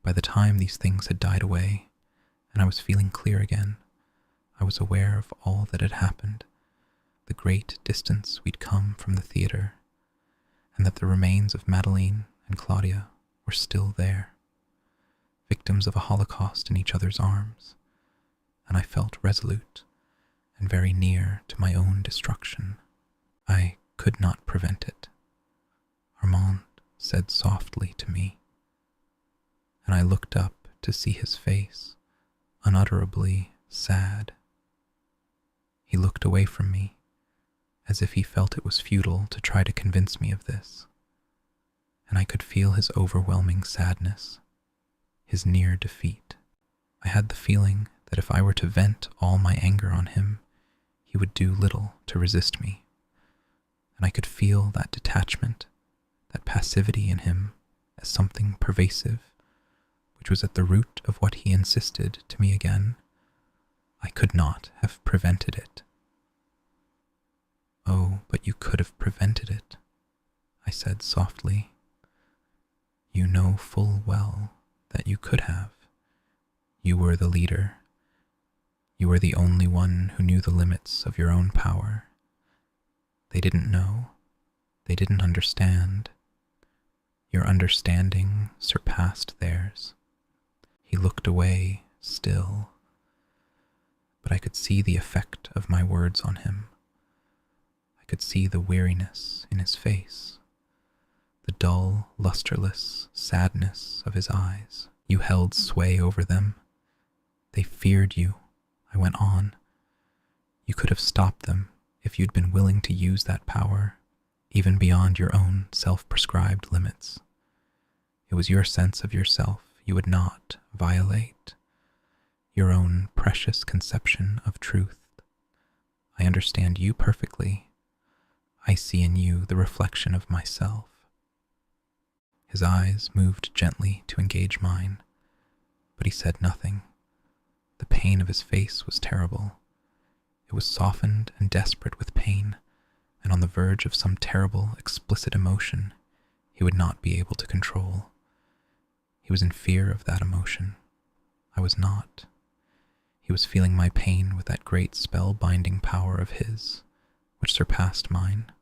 By the time these things had died away, and I was feeling clear again, I was aware of all that had happened, the great distance we'd come from the theater, and that the remains of Madeleine and Claudia were still there, victims of a holocaust in each other's arms, and I felt resolute and very near to my own destruction. I could not prevent it, Armand said softly to me, and I looked up to see his face, unutterably sad. He looked away from me, as if he felt it was futile to try to convince me of this, and I could feel his overwhelming sadness, his near defeat. I had the feeling that if I were to vent all my anger on him, he would do little to resist me, and I could feel that detachment, that passivity in him as something pervasive, which was at the root of what he insisted to me again. I could not have prevented it. Oh, but you could have prevented it, I said softly. You know full well that you could have. You were the leader. You were the only one who knew the limits of your own power. They didn't know. They didn't understand. Your understanding surpassed theirs. He looked away still, but I could see the effect of my words on him. I could see the weariness in his face, the dull, lusterless sadness of his eyes. You held sway over them. They feared you, I went on. You could have stopped them if you'd been willing to use that power, even beyond your own self-prescribed limits. It was your sense of yourself you would not violate, your own precious conception of truth. I understand you perfectly. I see in you the reflection of myself. His eyes moved gently to engage mine, but he said nothing. The pain of his face was terrible. It was softened and desperate with pain, and on the verge of some terrible, explicit emotion he would not be able to control. He was in fear of that emotion. I was not. He was feeling my pain with that great spell-binding power of his, which surpassed mine.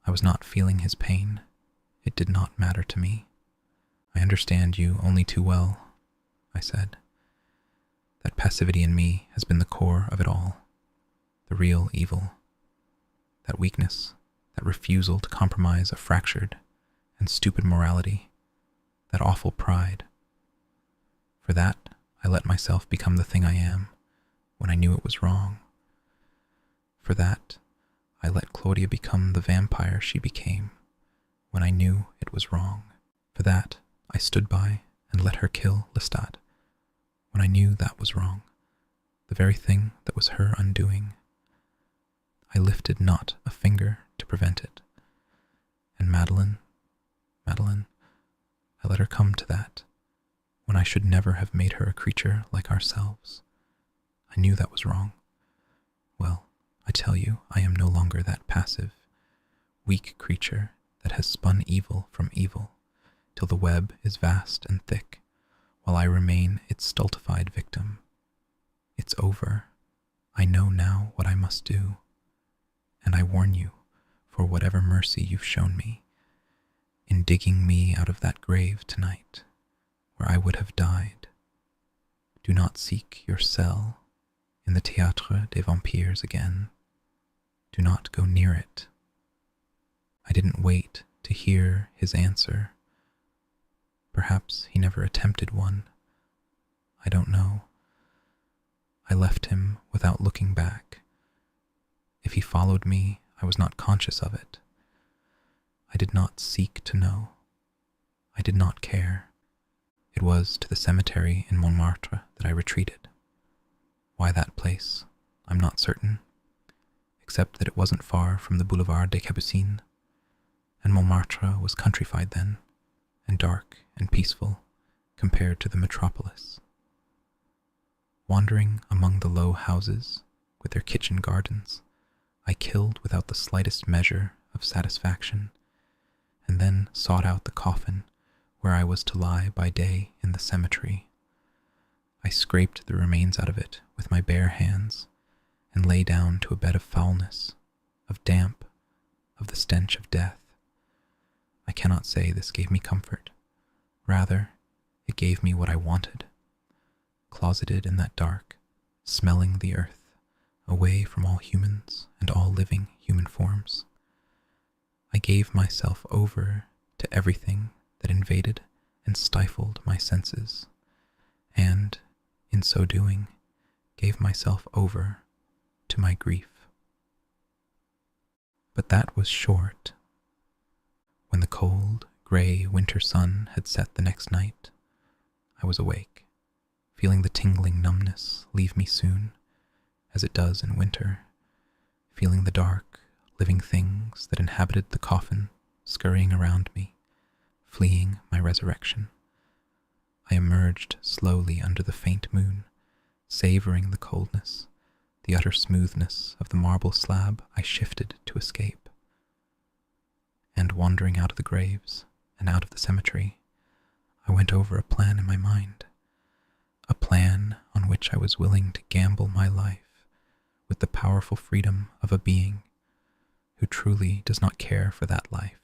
I was not feeling his pain. It did not matter to me. I understand you only too well, I said. That passivity in me has been the core of it all, the real evil. That weakness, that refusal to compromise a fractured and stupid morality, that awful pride. For that, I let myself become the thing I am when I knew it was wrong. For that, I let Claudia become the vampire she became when I knew it was wrong. For that, I stood by and let her kill Lestat when I knew that was wrong, the very thing that was her undoing. I lifted not a finger to prevent it. And Madeleine, I let her come to that, when I should never have made her a creature like ourselves. I knew that was wrong. Well, I tell you, I am no longer that passive, weak creature that has spun evil from evil, till the web is vast and thick, while I remain its stultified victim. It's over. I know now what I must do, and I warn you, for whatever mercy you've shown me, in digging me out of that grave tonight, where I would have died. Do not seek your cell in the Théâtre des Vampires again. Do not go near it. I didn't wait to hear his answer. Perhaps he never attempted one. I don't know. I left him without looking back. If he followed me, I was not conscious of it. I did not seek to know. I did not care. It was to the cemetery in Montmartre that I retreated. Why that place? I'm not certain, except that it wasn't far from the Boulevard des Capucines, and Montmartre was countrified then, and dark and peaceful compared to the metropolis. Wandering among the low houses with their kitchen gardens, I killed without the slightest measure of satisfaction, and then sought out the coffin where I was to lie by day in the cemetery. I scraped the remains out of it with my bare hands and lay down to a bed of foulness, of damp, of the stench of death. I cannot say this gave me comfort. Rather, it gave me what I wanted. Closeted in that dark, smelling the earth, away from all humans and all living human forms, I gave myself over to everything that invaded and stifled my senses, and, in so doing, gave myself over to my grief. But that was short. When the cold, gray winter sun had set the next night, I was awake, feeling the tingling numbness leave me soon, as it does in winter, feeling the dark, living things that inhabited the coffin scurrying around me, fleeing my resurrection. I emerged slowly under the faint moon, savoring the coldness, the utter smoothness of the marble slab I shifted to escape. And wandering out of the graves and out of the cemetery, I went over a plan in my mind, a plan on which I was willing to gamble my life with the powerful freedom of a being who truly does not care for that life,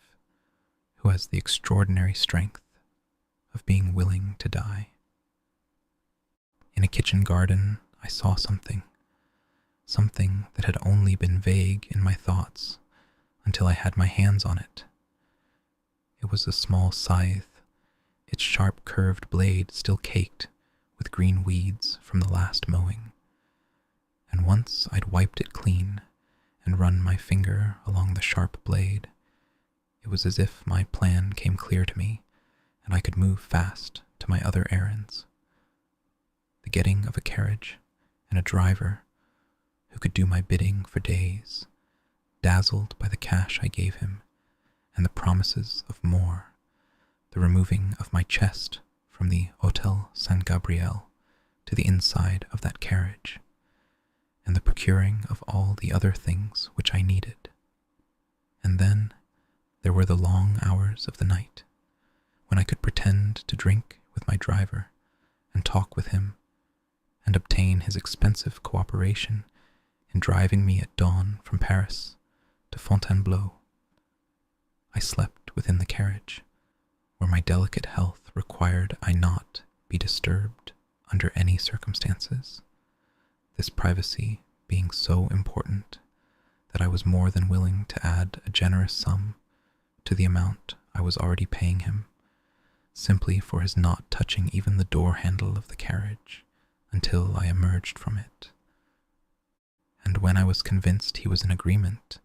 who has the extraordinary strength of being willing to die. In a kitchen garden, I saw something that had only been vague in my thoughts until I had my hands on it. It was a small scythe, its sharp curved blade still caked with green weeds from the last mowing. And once I'd wiped it clean and run my finger along the sharp blade, it was as if my plan came clear to me and I could move fast to my other errands. The getting of a carriage and a driver who could do my bidding for days, dazzled by the cash I gave him and the promises of more, the removing of my chest from the Hotel San Gabriel to the inside of that carriage, and the procuring of all the other things which I needed. And then there were the long hours of the night, when I could pretend to drink with my driver and talk with him and obtain his expensive cooperation in driving me at dawn from Paris to Fontainebleau. I slept within the carriage, where my delicate health required I not be disturbed under any circumstances, this privacy being so important that I was more than willing to add a generous sum to the amount I was already paying him, simply for his not touching even the door handle of the carriage until I emerged from it. And when I was convinced he was in agreement,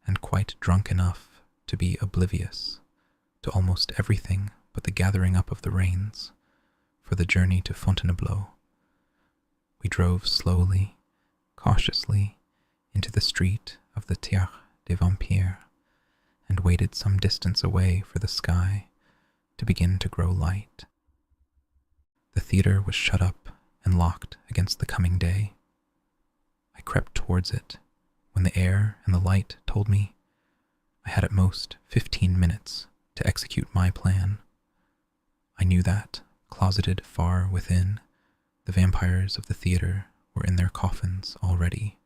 and quite drunk enough to be oblivious to almost everything but the gathering up of the reins for the journey to Fontainebleau, we drove slowly, cautiously, into the street of the Théâtre des Vampires, and waited some distance away for the sky to begin to grow light. The theater was shut up and locked against the coming day. I crept towards it when the air and the light told me I had at most 15 minutes to execute my plan. I knew that, closeted far within, the vampires of the theater were in their coffins already,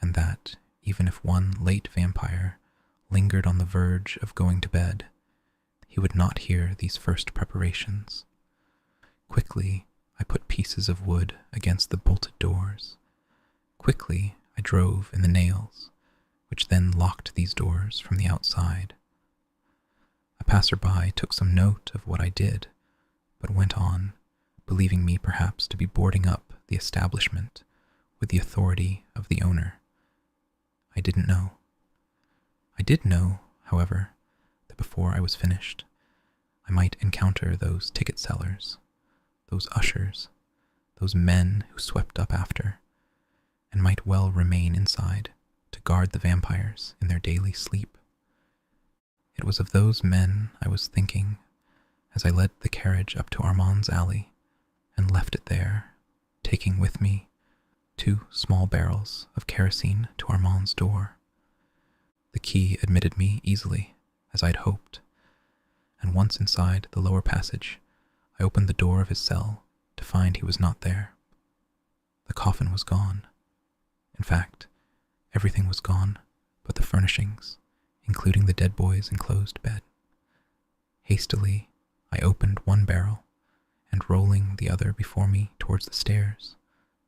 and that, even if one late vampire lingered on the verge of going to bed, he would not hear these first preparations. Quickly, I put pieces of wood against the bolted doors. Quickly, I drove in the nails, which then locked these doors from the outside. A passer-by took some note of what I did, but went on, believing me perhaps to be boarding up the establishment with the authority of the owner. I didn't know. I did know, however, that before I was finished, I might encounter those ticket sellers, those ushers, those men who swept up after, and might well remain inside to guard the vampires in their daily sleep. It was of those men I was thinking as I led the carriage up to Armand's alley and left it there, taking with me 2 small barrels of kerosene to Armand's door. The key admitted me easily, as I'd hoped, and once inside the lower passage, I opened the door of his cell to find he was not there. The coffin was gone. In fact, everything was gone but the furnishings, including the dead boy's enclosed bed. Hastily, I opened one barrel, and rolling the other before me towards the stairs,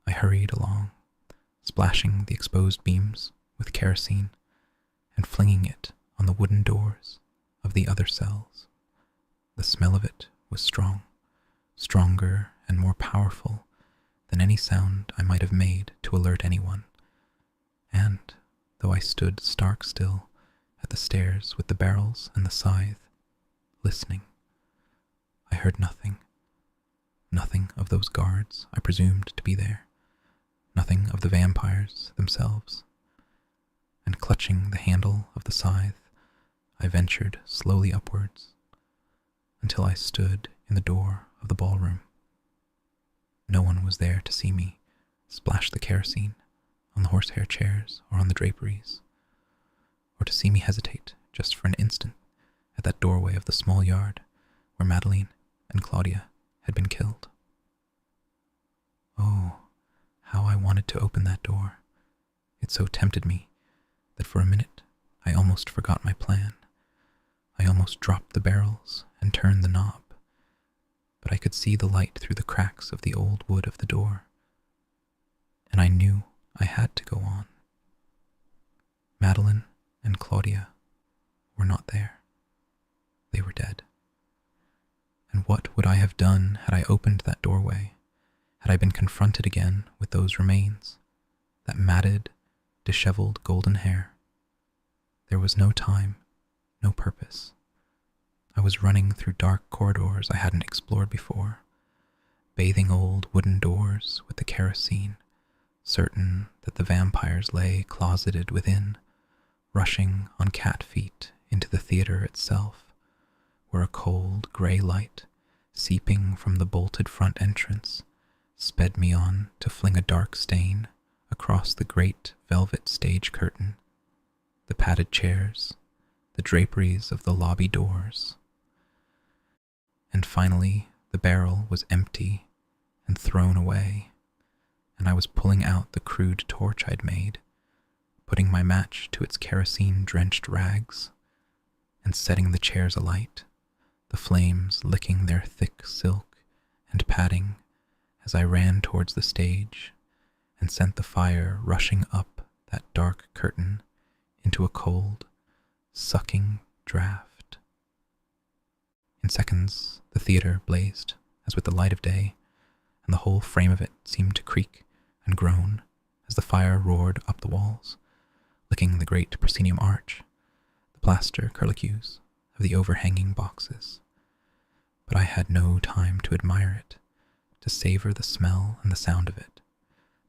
I hurried along, splashing the exposed beams with kerosene and flinging it on the wooden doors of the other cells. The smell of it was strong, stronger and more powerful than any sound I might have made to alert anyone, and though I stood stark still at the stairs with the barrels and the scythe, listening, I heard nothing. Nothing of those guards I presumed to be there, nothing of the vampires themselves, and clutching the handle of the scythe, I ventured slowly upwards until I stood in the door of the ballroom. No one was there to see me splash the kerosene on the horsehair chairs or on the draperies, or to see me hesitate just for an instant at that doorway of the small yard where Madeleine and Claudia had been killed. Oh, how I wanted to open that door. It so tempted me that for a minute I almost forgot my plan. I almost dropped the barrels and turned the knob, but I could see the light through the cracks of the old wood of the door, and I knew I had to go on. Madeleine and Claudia were not there. They were dead. And what would I have done had I opened that doorway, had I been confronted again with those remains, that matted, disheveled golden hair? There was no time, no purpose. I was running through dark corridors I hadn't explored before, bathing old wooden doors with the kerosene, certain that the vampires lay closeted within, rushing on cat feet into the theater itself, where a cold grey light, seeping from the bolted front entrance, sped me on to fling a dark stain across the great velvet stage curtain, the padded chairs, the draperies of the lobby doors. And finally, the barrel was empty and thrown away, and I was pulling out the crude torch I'd made, putting my match to its kerosene-drenched rags, and setting the chairs alight, the flames licking their thick silk and padding as I ran towards the stage and sent the fire rushing up that dark curtain into a cold, sucking draft. In seconds, the theater blazed as with the light of day, and the whole frame of it seemed to creak and groan as the fire roared up the walls, licking the great proscenium arch, the plaster curlicues of the overhanging boxes. But I had no time to admire it, to savor the smell and the sound of it,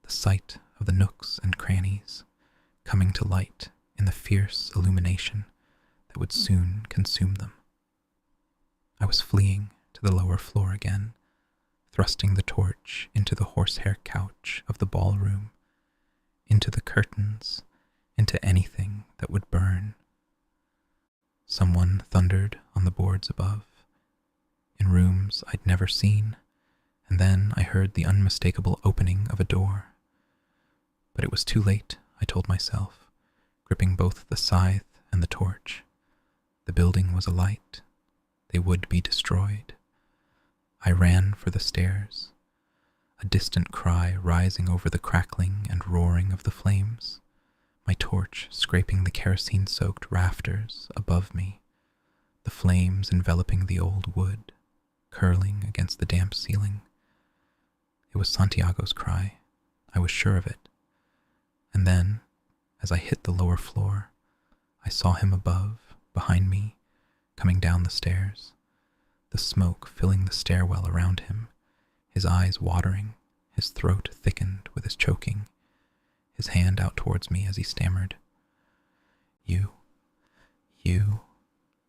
the sight of the nooks and crannies coming to light in the fierce illumination that would soon consume them. I was fleeing to the lower floor again, thrusting the torch into the horsehair couch of the ballroom, into the curtains, into anything that would burn. Someone thundered on the boards above, in rooms I'd never seen, and then I heard the unmistakable opening of a door. But it was too late, I told myself, gripping both the scythe and the torch. The building was alight. They would be destroyed. I ran for the stairs, a distant cry rising over the crackling and roaring of the flames, my torch scraping the kerosene-soaked rafters above me, the flames enveloping the old wood, curling against the damp ceiling. It was Santiago's cry. I was sure of it. And then, as I hit the lower floor, I saw him above, behind me, coming down the stairs, the smoke filling the stairwell around him, his eyes watering, his throat thickened with his choking, his hand out towards me as he stammered, You,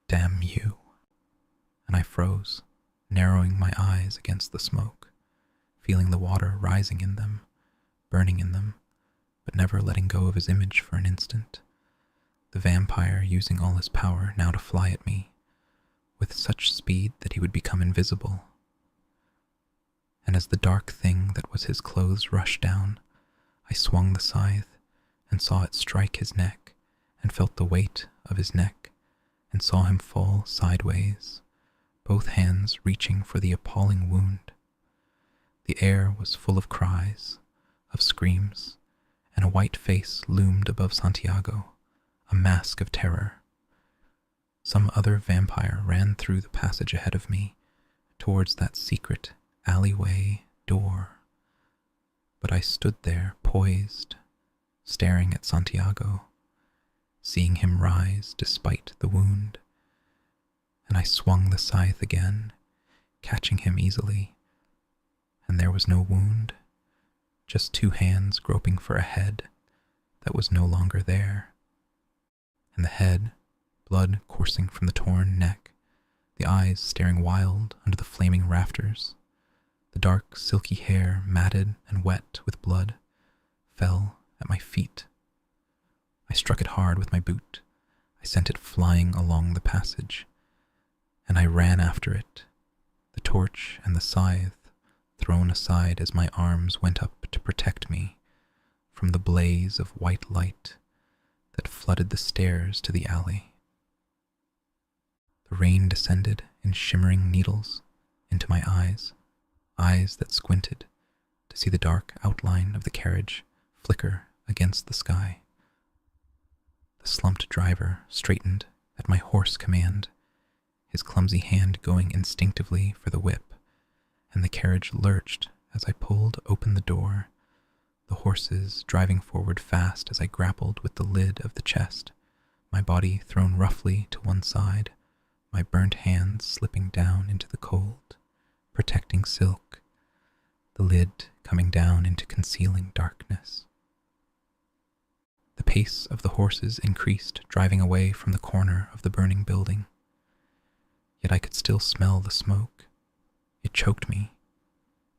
damn you. And I froze, narrowing my eyes against the smoke, feeling the water rising in them, burning in them, but never letting go of his image for an instant. The vampire using all his power now to fly at me, with such speed that he would become invisible. And as the dark thing that was his clothes rushed down, I swung the scythe and saw it strike his neck, and felt the weight of his neck, and saw him fall sideways, both hands reaching for the appalling wound. The air was full of cries, of screams, and a white face loomed above Santiago, a mask of terror. Some other vampire ran through the passage ahead of me, towards that secret alleyway door. But I stood there poised, staring at Santiago, seeing him rise despite the wound, and I swung the scythe again, catching him easily, and there was no wound, just two hands groping for a head that was no longer there. And the head, blood coursing from the torn neck, the eyes staring wild under the flaming rafters, the dark silky hair matted and wet with blood, fell at my feet. I struck it hard with my boot. I sent it flying along the passage, and I ran after it, the torch and the scythe thrown aside as my arms went up to protect me from the blaze of white light that flooded the stairs to the alley. The rain descended in shimmering needles into my eyes that squinted to see the dark outline of the carriage flicker against the sky. The slumped driver straightened at my hoarse command, his clumsy hand going instinctively for the whip, and the carriage lurched as I pulled open the door, the horses driving forward fast as I grappled with the lid of the chest, my body thrown roughly to one side, my burnt hands slipping down into the cold, protecting silk, the lid coming down into concealing darkness. The pace of the horses increased, driving away from the corner of the burning building. Yet I could still smell the smoke. It choked me.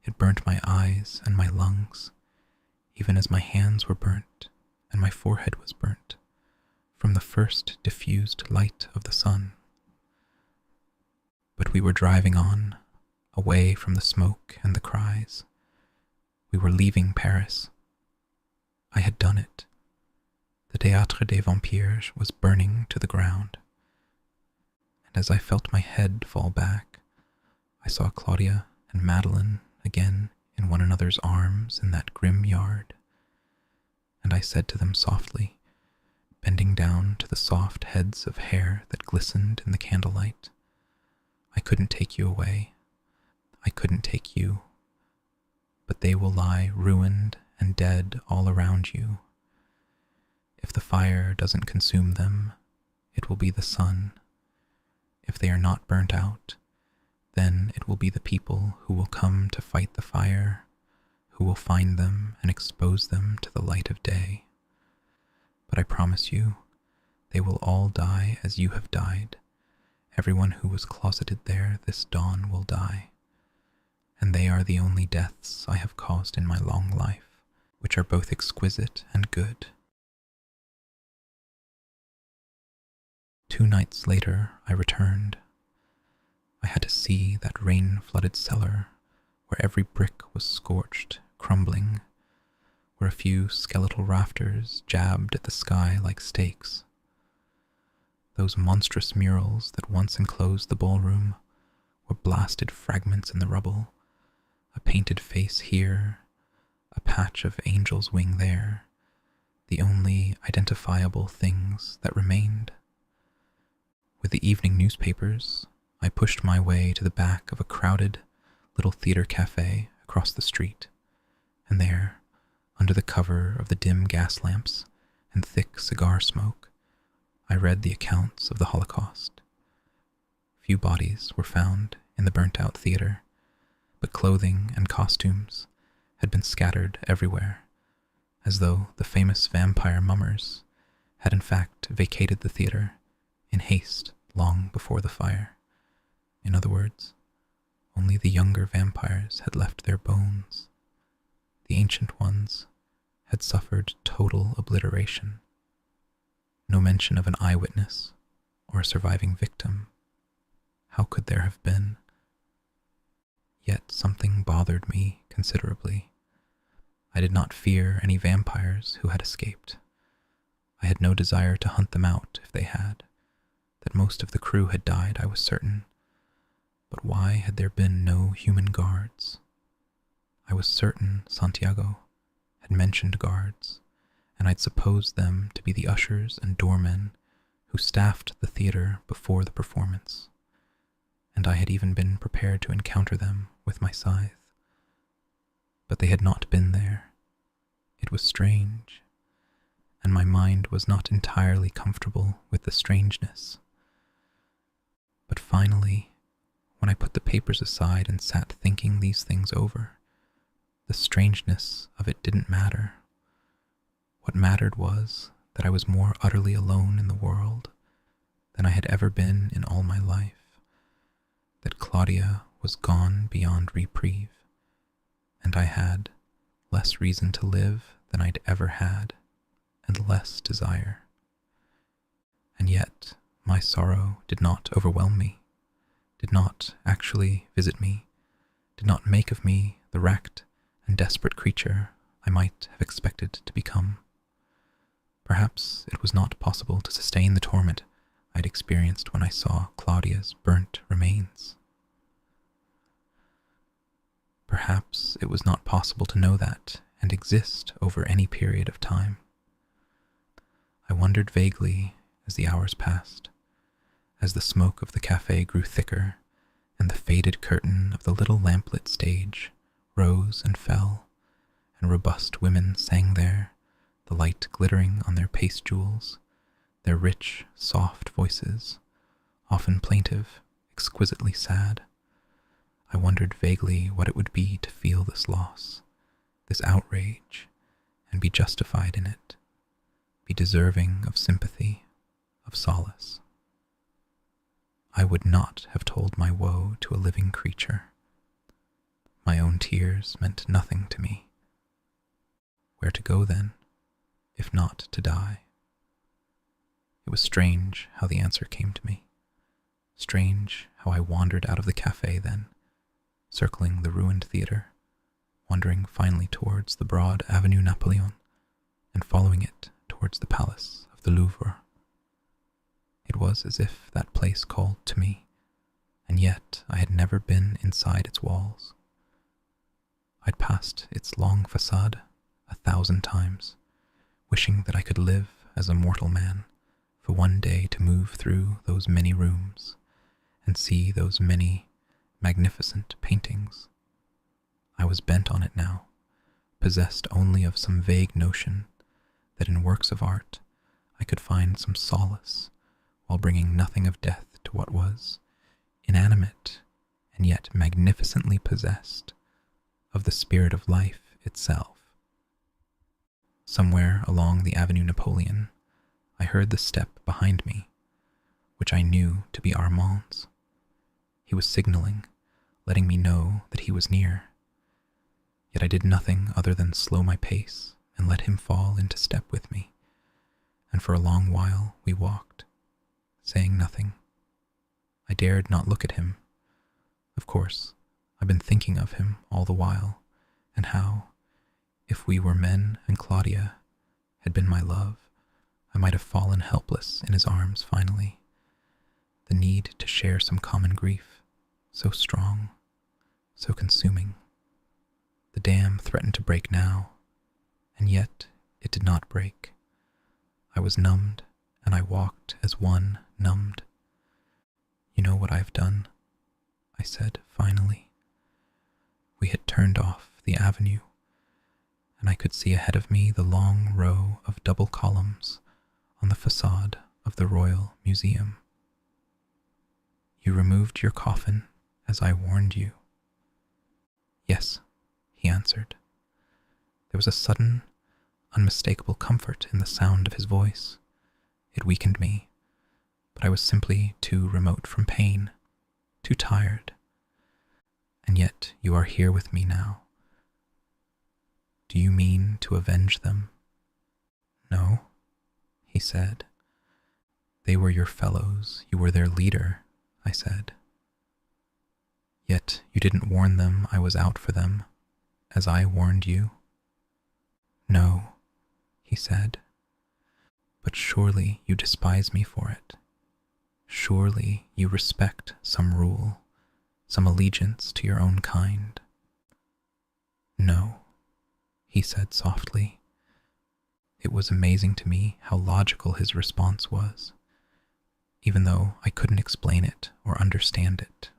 It burnt my eyes and my lungs, even as my hands were burnt and my forehead was burnt from the first diffused light of the sun. But we were driving on, away from the smoke and the cries. We were leaving Paris. I had done it. The Théâtre des Vampires was burning to the ground. And as I felt my head fall back, I saw Claudia and Madeleine again in one another's arms in that grim yard. And I said to them softly, bending down to the soft heads of hair that glistened in the candlelight, I couldn't take you away. I couldn't take you. But they will lie ruined and dead all around you. If the fire doesn't consume them, it will be the sun. If they are not burnt out, then it will be the people who will come to fight the fire, who will find them and expose them to the light of day. But I promise you, they will all die as you have died. Everyone who was closeted there this dawn will die. And they are the only deaths I have caused in my long life, which are both exquisite and good. 2 nights later, I returned. I had to see that rain-flooded cellar, where every brick was scorched, crumbling, where a few skeletal rafters jabbed at the sky like stakes. Those monstrous murals that once enclosed the ballroom were blasted fragments in the rubble, a painted face here, a patch of angel's wing there, the only identifiable things that remained. With the evening newspapers, I pushed my way to the back of a crowded little theater cafe across the street, and there, under the cover of the dim gas lamps and thick cigar smoke, I read the accounts of the Holocaust. Few bodies were found in the burnt-out theater, but clothing and costumes had been scattered everywhere, as though the famous vampire mummers had in fact vacated the theater in haste long before the fire. In other words, only the younger vampires had left their bones. The ancient ones had suffered total obliteration. No mention of an eyewitness or a surviving victim. how could there have been? Yet something bothered me considerably. I did not fear any vampires who had escaped. I had no desire to hunt them out if they had. That most of the crew had died, I was certain. But why had there been no human guards? I was certain Santiago had mentioned guards, and I'd supposed them to be the ushers and doormen who staffed the theater before the performance, and I had even been prepared to encounter them with my scythe. But they had not been there. It was strange, and my mind was not entirely comfortable with the strangeness. But finally, when I put the papers aside and sat thinking these things over, the strangeness of it didn't matter. What mattered was that I was more utterly alone in the world than I had ever been in all my life, that Claudia was gone beyond reprieve, and I had less reason to live than I'd ever had, and less desire. And yet my sorrow did not overwhelm me, did not actually visit me, did not make of me the wrecked and desperate creature I might have expected to become. Perhaps it was not possible to sustain the torment I'd experienced when I saw Claudia's burnt remains. Perhaps it was not possible to know that and exist over any period of time. I wondered vaguely as the hours passed, as the smoke of the cafe grew thicker and the faded curtain of the little lamplit stage rose and fell, and robust women sang there, the light glittering on their paste jewels, their rich, soft voices, often plaintive, exquisitely sad. I wondered vaguely what it would be to feel this loss, this outrage, and be justified in it, be deserving of sympathy, of solace. I would not have told my woe to a living creature. My own tears meant nothing to me. Where to go then, if not to die? It was strange how the answer came to me. Strange how I wandered out of the cafe then, circling the ruined theater, wandering finally towards the broad Avenue Napoleon, and following it towards the palace of the Louvre. It was as if that place called to me, and yet I had never been inside its walls. I'd passed its long facade 1,000 times, wishing that I could live as a mortal man for one day to move through those many rooms and see those many magnificent paintings. I was bent on it now, possessed only of some vague notion that in works of art I could find some solace while bringing nothing of death to what was inanimate and yet magnificently possessed of the spirit of life itself. Somewhere along the Avenue Napoleon, I heard the step behind me, which I knew to be Armand's. He was signaling, letting me know that he was near. Yet I did nothing other than slow my pace and let him fall into step with me, and for a long while we walked, saying nothing. I dared not look at him. Of course, I've been thinking of him all the while, and how, if we were men and Claudia had been my love, I might have fallen helpless in his arms finally. The need to share some common grief, so strong, so consuming. The dam threatened to break now, and yet it did not break. I was numbed, and I walked as one numbed. You know what I've done? I said finally. We had turned off the avenue, and I could see ahead of me the long row of double columns on the facade of the Royal Museum. You removed your coffin as I warned you. Yes, he answered. There was a sudden, unmistakable comfort in the sound of his voice. It weakened me, but I was simply too remote from pain, too tired. And yet you are here with me now. Do you mean to avenge them? No, he said. They were your fellows. You were their leader, I said. Yet you didn't warn them I was out for them, as I warned you. No, he said, but surely you despise me for it. Surely you respect some rule, some allegiance to your own kind. No, he said softly. It was amazing to me how logical his response was, even though I couldn't explain it or understand it.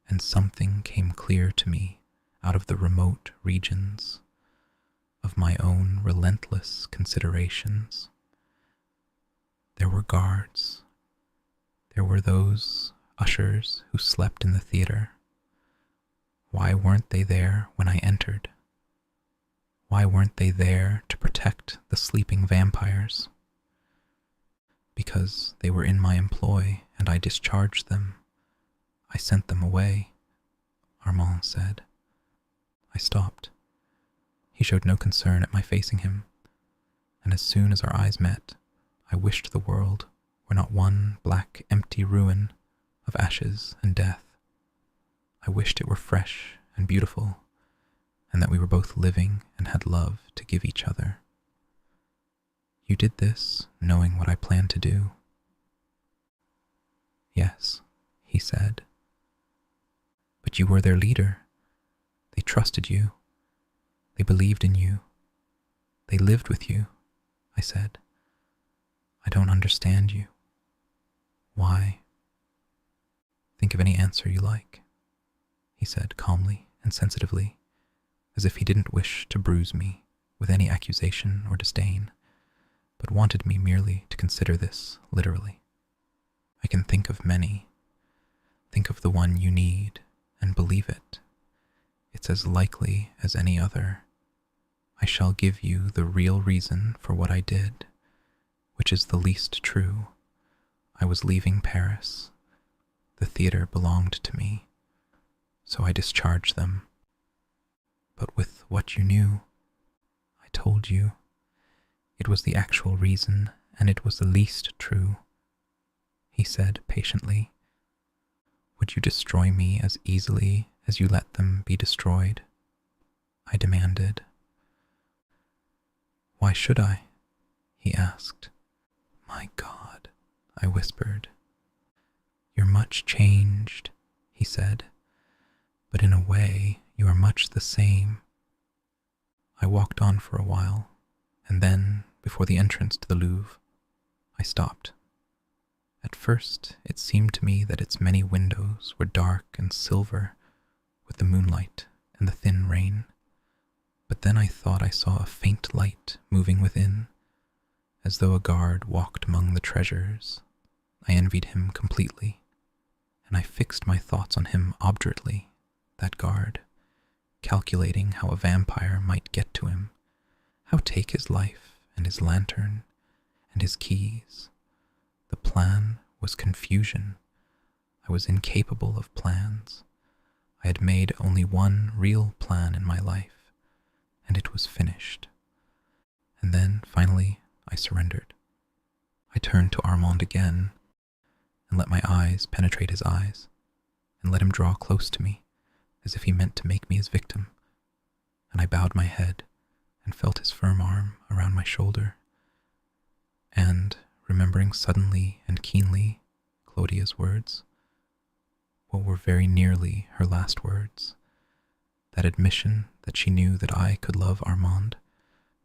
And something came clear to me out of the remote regions of my own relentless considerations. There were guards. There were those ushers who slept in the theater. Why weren't they there when I entered? Why weren't they there to protect the sleeping vampires? Because they were in my employ and I discharged them. I sent them away, Armand said. I stopped. He showed no concern at my facing him, and as soon as our eyes met, I wished the world were not one black, empty ruin of ashes and death. I wished it were fresh and beautiful, and that we were both living and had love to give each other. You did this knowing what I planned to do. Yes, he said. But you were their leader. They trusted you. They believed in you. They lived with you, I said. I don't understand you. Why? Think of any answer you like, he said calmly and sensitively, as if he didn't wish to bruise me with any accusation or disdain, but wanted me merely to consider this literally. I can think of many. Think of the one you need and believe it. It's as likely as any other. I shall give you the real reason for what I did, which is the least true. I was leaving Paris. The theater belonged to me, so I discharged them. But with what you knew, I told you. It was the actual reason, and it was the least true, he said patiently. Would you destroy me as easily as you let them be destroyed? I demanded. Why should I? He asked. My God, I whispered. You're much changed, he said, but in a way you are much the same. I walked on for a while, and then, before the entrance to the Louvre, I stopped. At first, it seemed to me that its many windows were dark and silver with the moonlight and the thin rain, but then I thought I saw a faint light moving within, as though a guard walked among the treasures. I envied him completely, and I fixed my thoughts on him obdurately, that guard, calculating how a vampire might get to him, how take his life and his lantern and his keys. The plan was confusion. I was incapable of plans. I had made only one real plan in my life, and it was finished. And then, finally, I surrendered. I turned to Armand again, and let my eyes penetrate his eyes, and let him draw close to me, as if he meant to make me his victim. And I bowed my head, and felt his firm arm around my shoulder. And, remembering suddenly and keenly Claudia's words, what were very nearly her last words, that admission that she knew that I could love Armand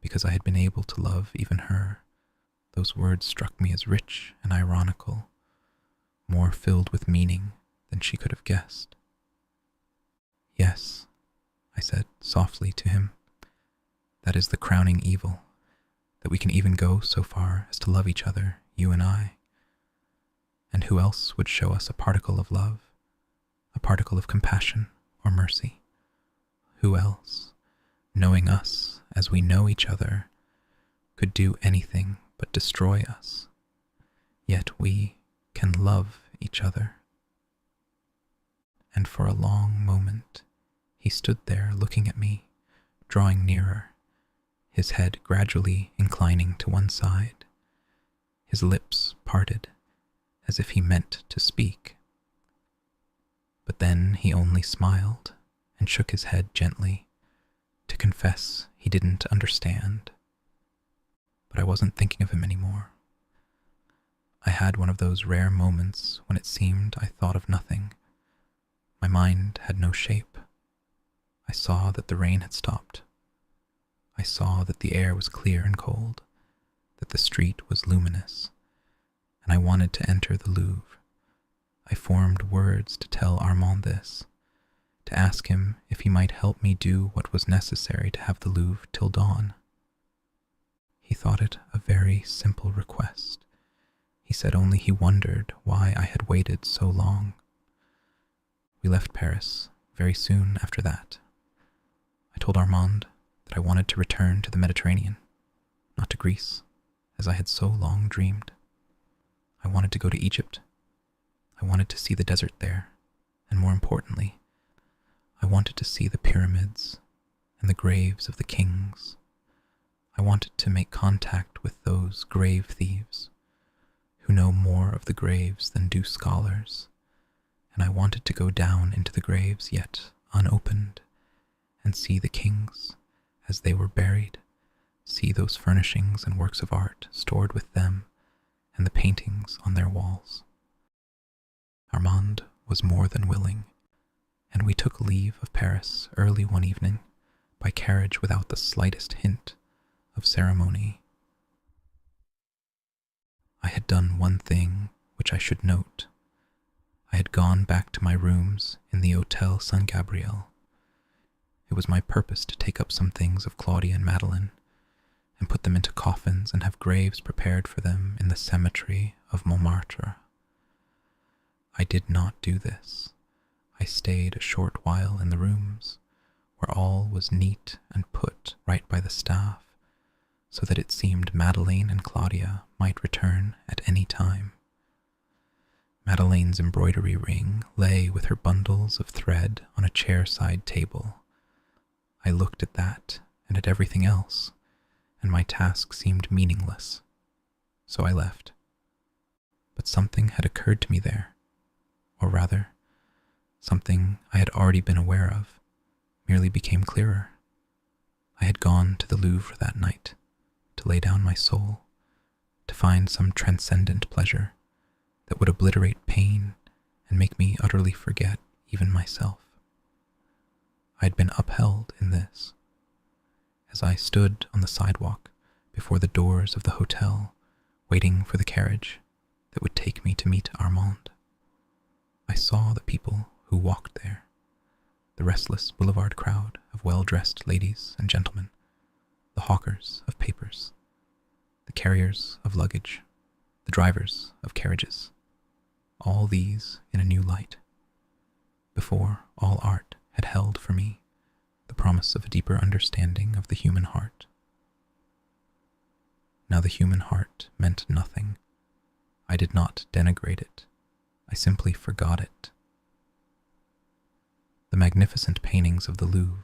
because I had been able to love even her, those words struck me as rich and ironical, more filled with meaning than she could have guessed. Yes, I said softly to him, that is the crowning evil, that we can even go so far as to love each other, you and I. And who else would show us a particle of love, a particle of compassion or mercy? Who else, knowing us as we know each other, could do anything but destroy us? Yet we can love each other. And for a long moment, he stood there looking at me, drawing nearer, his head gradually inclining to one side, his lips parted as if he meant to speak. But then he only smiled and shook his head gently to confess he didn't understand. But I wasn't thinking of him anymore. I had one of those rare moments when it seemed I thought of nothing. My mind had no shape. I saw that the rain had stopped. I saw that the air was clear and cold, that the street was luminous, and I wanted to enter the Louvre. I formed words to tell Armand this, to ask him if he might help me do what was necessary to have the Louvre till dawn. He thought it a very simple request. He said only he wondered why I had waited so long. We left Paris very soon after that. I told Armand that I wanted to return to the Mediterranean, not to Greece, as I had so long dreamed. I wanted to go to Egypt. I wanted to see the desert there, and more importantly, I wanted to see the pyramids and the graves of the kings. I wanted to make contact with those grave thieves who know more of the graves than do scholars, and I wanted to go down into the graves yet unopened and see the kings as they were buried, see those furnishings and works of art stored with them and the paintings on their walls. Armand was more than willing, and we took leave of Paris early one evening by carriage without the slightest hint of ceremony. I had done one thing which I should note. I had gone back to my rooms in the Hôtel Saint-Gabriel. It was my purpose to take up some things of Claudia and Madeleine and put them into coffins and have graves prepared for them in the cemetery of Montmartre. I did not do this. I stayed a short while in the rooms, where all was neat and put right by the staff, so that it seemed Madeleine and Claudia might return at any time. Madeleine's embroidery ring lay with her bundles of thread on a chair-side table. I looked at that and at everything else, and my task seemed meaningless, so I left. But something had occurred to me there, or rather, something I had already been aware of, merely became clearer. I had gone to the Louvre that night, to lay down my soul, to find some transcendent pleasure that would obliterate pain and make me utterly forget even myself. I had been upheld in this. As I stood on the sidewalk before the doors of the hotel, waiting for the carriage that would take me to meet Armand, I saw the people who walked there, the restless boulevard crowd of well-dressed ladies and gentlemen, the hawkers of papers, the carriers of luggage, the drivers of carriages, all these in a new light. Before, all art had held for me the promise of a deeper understanding of the human heart. Now the human heart meant nothing. I did not denigrate it. I simply forgot it. The magnificent paintings of the Louvre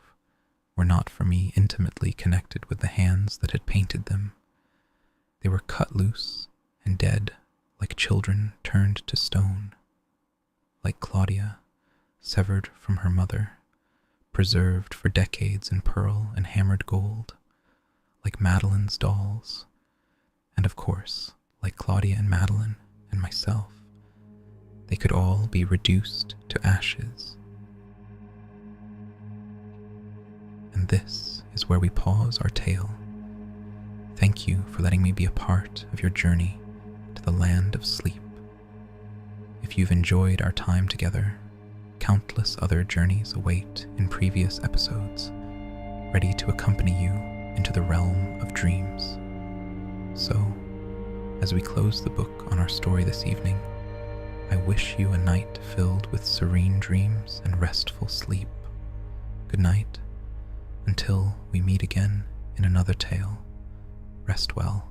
were not for me intimately connected with the hands that had painted them. They were cut loose and dead, like children turned to stone, like Claudia, severed from her mother, preserved for decades in pearl and hammered gold, like Madeleine's dolls, and of course, like Claudia and Madeleine and myself. They could all be reduced to ashes. And this is where we pause our tale. Thank you for letting me be a part of your journey to the land of sleep. If you've enjoyed our time together, countless other journeys await in previous episodes, ready to accompany you into the realm of dreams. So, as we close the book on our story this evening, I wish you a night filled with serene dreams and restful sleep. Good night, until we meet again in another tale. Rest well.